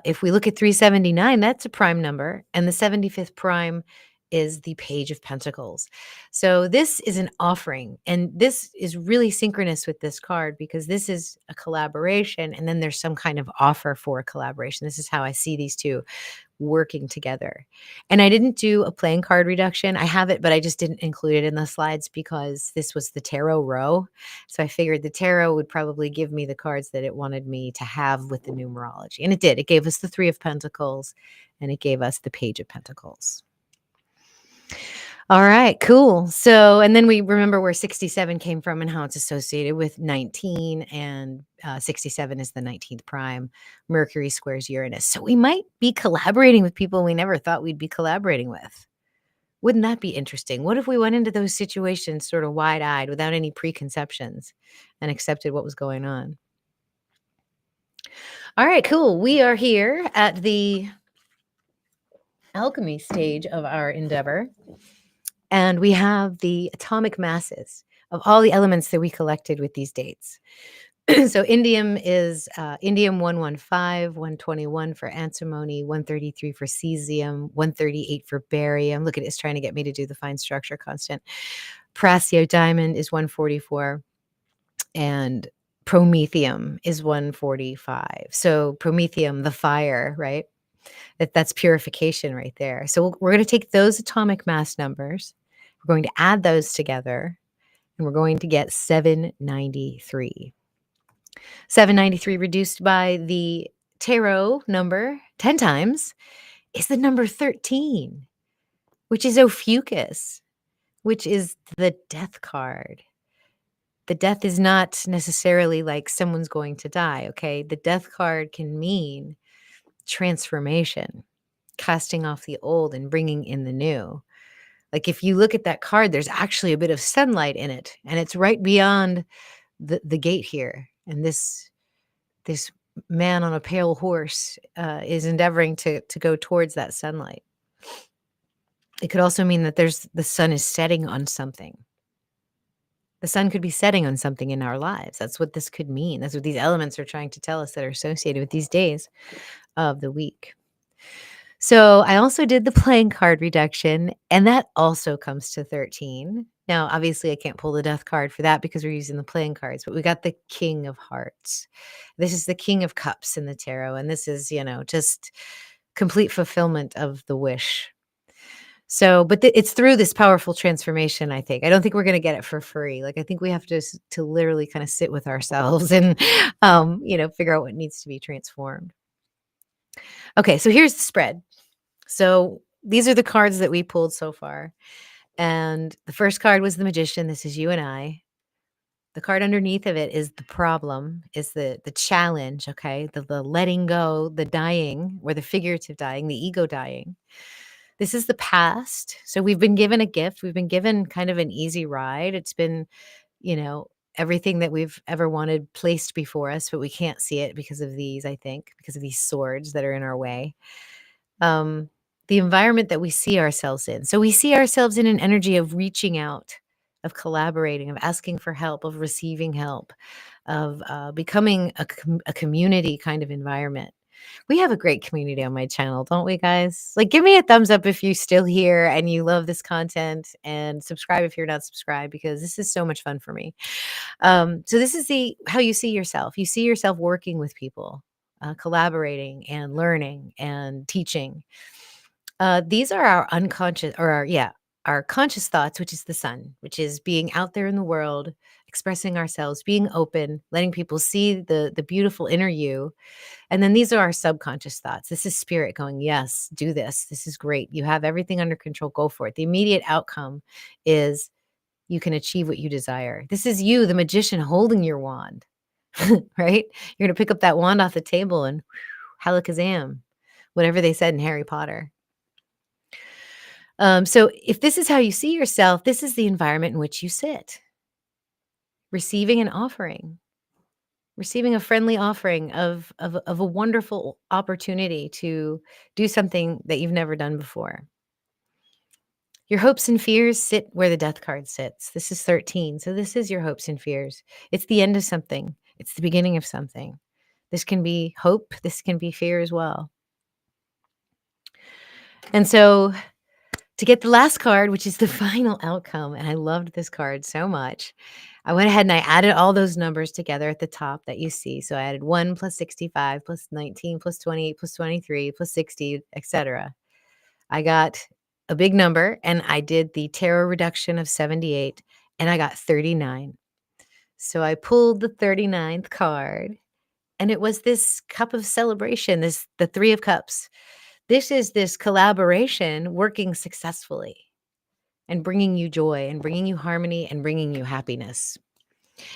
if we look at 379, that's a prime number, and the 75th prime is the Page of Pentacles. So this is an offering, and this is really synchronous with this card because this is a collaboration, and then there's some kind of offer for a collaboration. This is how I see these two working together. And I didn't do a playing card reduction. I have it, but I just didn't include it in the slides because this was the tarot row. So I figured the tarot would probably give me the cards that it wanted me to have with the numerology. And it did. It gave us the 3 of Pentacles and it gave us the Page of Pentacles. All right, cool. So, and then we remember where 67 came from and how it's associated with 19, and 67 is the 19th prime. Mercury squares Uranus. So we might be collaborating with people we never thought we'd be collaborating with. Wouldn't that be interesting? What if we went into those situations sort of wide-eyed without any preconceptions and accepted what was going on? All right, cool. We are here at the alchemy stage of our endeavor. And we have the atomic masses of all the elements that we collected with these dates. So indium is indium 115, 121 for antimony, 133 for cesium, 138 for barium. Look at it, it's trying to get me to do the fine structure constant. Prassio diamond is 144, and promethium is 145. So promethium, the fire, right? That's purification right there. So we're going to take those atomic mass numbers, we're going to add those together, and we're going to get 793. 793 reduced by the tarot number 10 times is the number 13, which is Ophiuchus, which is the death card. The death is not necessarily like someone's going to die, okay? The death card can mean transformation, casting off the old and bringing in the new. Like if you look at that card, there's actually a bit of sunlight in it, and it's right beyond the gate here. And this man on a pale horse is endeavoring to go towards that sunlight. It could also mean that the sun is setting on something. The sun could be setting on something in our lives. That's what this could mean. That's what these elements are trying to tell us that are associated with these days of the week. So I also did the playing card reduction, and that also comes to 13. Now, obviously, I can't pull the death card for that because we're using the playing cards, but we got the King of Hearts. This is the King of Cups in the tarot, and this is, just complete fulfillment of the wish. So, but it's through this powerful transformation, I think. I don't think we're going to get it for free. Like, I think we have to literally kind of sit with ourselves and, figure out what needs to be transformed. Okay, so here's the spread. So these are the cards that we pulled so far. And the first card was the Magician. This is you and I. The card underneath of it is the problem, is the challenge, okay? The letting go, the dying, or the figurative dying, the ego dying. This is the past. So we've been given a gift. We've been given kind of an easy ride. It's been, everything that we've ever wanted placed before us, but we can't see it because of these, I think, because of these swords that are in our way. The environment that we see ourselves in. So we see ourselves in an energy of reaching out, of collaborating, of asking for help, of receiving help, of becoming a community kind of environment. We have a great community on my channel, don't we, guys? Like, give me a thumbs up if you're still here and you love this content, and subscribe if you're not subscribed, because this is so much fun for me. So this is how you see yourself. You see yourself working with people, collaborating and learning and teaching. These are our unconscious, or our conscious thoughts, which is the sun, which is being out there in the world, expressing ourselves, being open, letting people see the beautiful inner you. And then these are our subconscious thoughts. This is spirit going, yes, do this. This is great. You have everything under control. Go for it. The immediate outcome is you can achieve what you desire. This is you, the magician, holding your wand, right? You're going to pick up that wand off the table and halakazam, whatever they said in Harry Potter. So if this is how you see yourself, this is the environment in which you sit. Receiving an offering, receiving a friendly offering of a wonderful opportunity to do something that you've never done before. Your hopes and fears sit where the death card sits. This is 13. So this is your hopes and fears. It's the end of something. It's the beginning of something. This can be hope. This can be fear as well. And so to get the last card, which is the final outcome, and I loved this card so much, I went ahead and I added all those numbers together at the top that you see. So I added 1 plus 65 plus 19 plus 28 plus 23 plus 60, etc. I got a big number, and I did the tarot reduction of 78, and I got 39. So I pulled the 39th card, and it was this cup of celebration, the 3 of Cups. This is this collaboration working successfully and bringing you joy and bringing you harmony and bringing you happiness.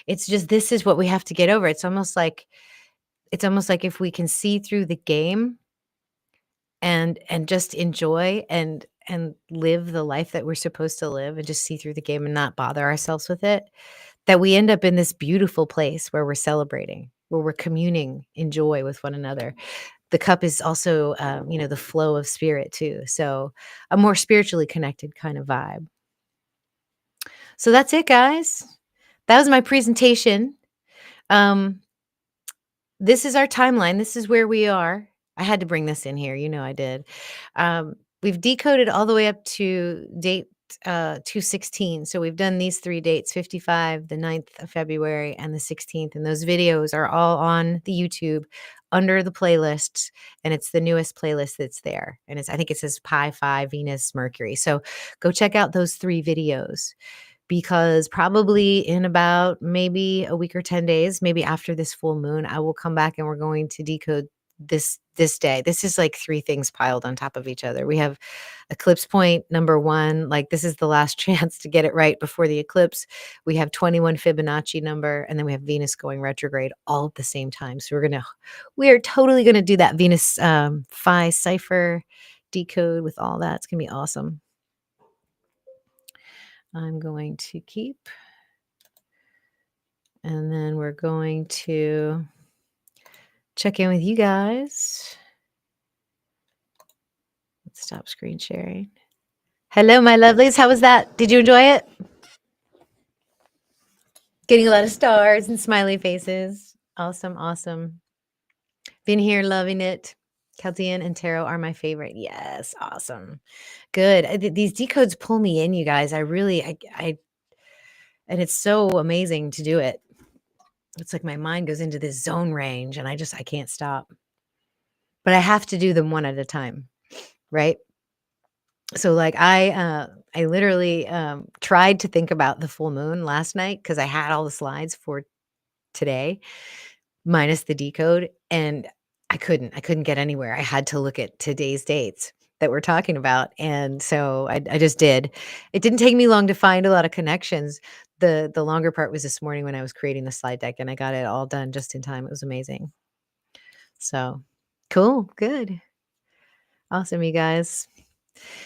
It's just, this is what we have to get over. It's almost like if we can see through the game and just enjoy and live the life that we're supposed to live, and just see through the game and not bother ourselves with it, that we end up in this beautiful place where we're celebrating, where we're communing in joy with one another. The cup is also, the flow of spirit too. So a more spiritually connected kind of vibe. So that's it, guys. That was my presentation. This is our timeline. This is where we are. I had to bring this in here. I did. We've decoded all the way up to date 216. So we've done these 3 dates, 55, the 9th of February, and the 16th. And those videos are all on the YouTube under the playlists. And it's the newest playlist that's there. And I think it says Pi 5 Venus Mercury. So go check out those 3 videos, because probably in about maybe a week or 10 days, maybe after this full moon, I will come back and we're going to decode this day. This is like 3 things piled on top of each other. We have eclipse point number 1, like this is the last chance to get it right before the eclipse. We have 21 Fibonacci number, and then we have Venus going retrograde all at the same time. So we are totally going to do that Venus Phi cipher decode with all that. It's going to be awesome. I'm going to keep, and then we're going to check in with you guys. Let's stop screen sharing. Hello, my lovelies. How was that? Did you enjoy it? Getting a lot of stars and smiley faces. Awesome, awesome. Been here, loving it. Chaldean and tarot are my favorite. Yes, awesome. Good. These decodes pull me in, you guys. And it's so amazing to do it. It's like my mind goes into this zone range and I can't stop. But I have to do them one at a time, right? So like I literally tried to think about the full moon last night because I had all the slides for today minus the decode, and I couldn't get anywhere. I had to look at today's dates that we're talking about. And so I just did. It didn't take me long to find a lot of connections. The longer part was this morning when I was creating the slide deck, and I got it all done just in time. It was amazing. So cool. Good. Awesome, you guys.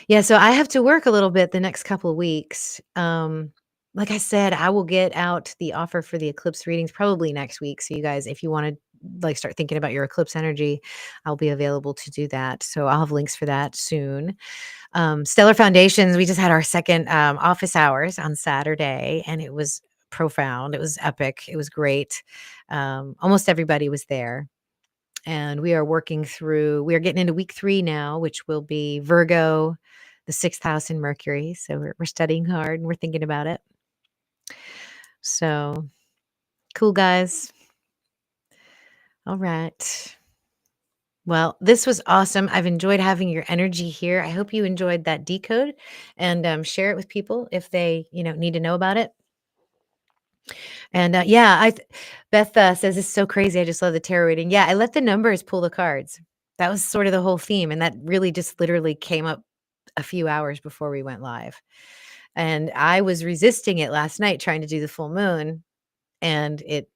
Yeah, so I have to work a little bit the next couple of weeks. Like I said, I will get out the offer for the eclipse readings probably next week. So you guys, if you want to like start thinking about your eclipse energy, I'll be available to do that. So I'll have links for that soon. Stellar Foundations, we just had our second office hours on Saturday, and it was profound. It was epic. It was great. Almost everybody was there. And we are getting into week 3 now, which will be Virgo, the 6th house in Mercury. So we're studying hard and we're thinking about it. So cool, guys. All right. Well, this was awesome. I've enjoyed having your energy here. I hope you enjoyed that decode, and share it with people if they, need to know about it. And Beth says, "This is so crazy. I just love the tarot reading." Yeah, I let the numbers pull the cards. That was sort of the whole theme. And that really just literally came up a few hours before we went live. And I was resisting it last night, trying to do the full moon, and it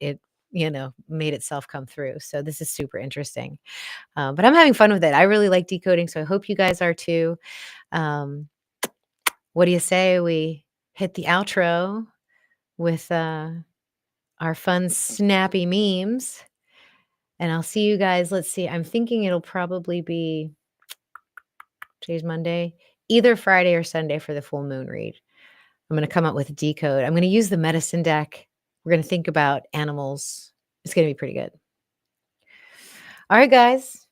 made itself come through. So this is super interesting. But I'm having fun with it. I really like decoding. So I hope you guys are too. What do you say we hit the outro with our fun, snappy memes? And I'll see you guys. Let's see. I'm thinking it'll probably be, today's Monday, either Friday or Sunday for the full moon read. I'm going to come up with a decode. I'm going to use the medicine deck. We're going to think about animals. It's going to be pretty good. All right, guys.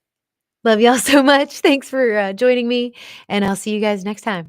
Love y'all so much. Thanks for joining me. And I'll see you guys next time.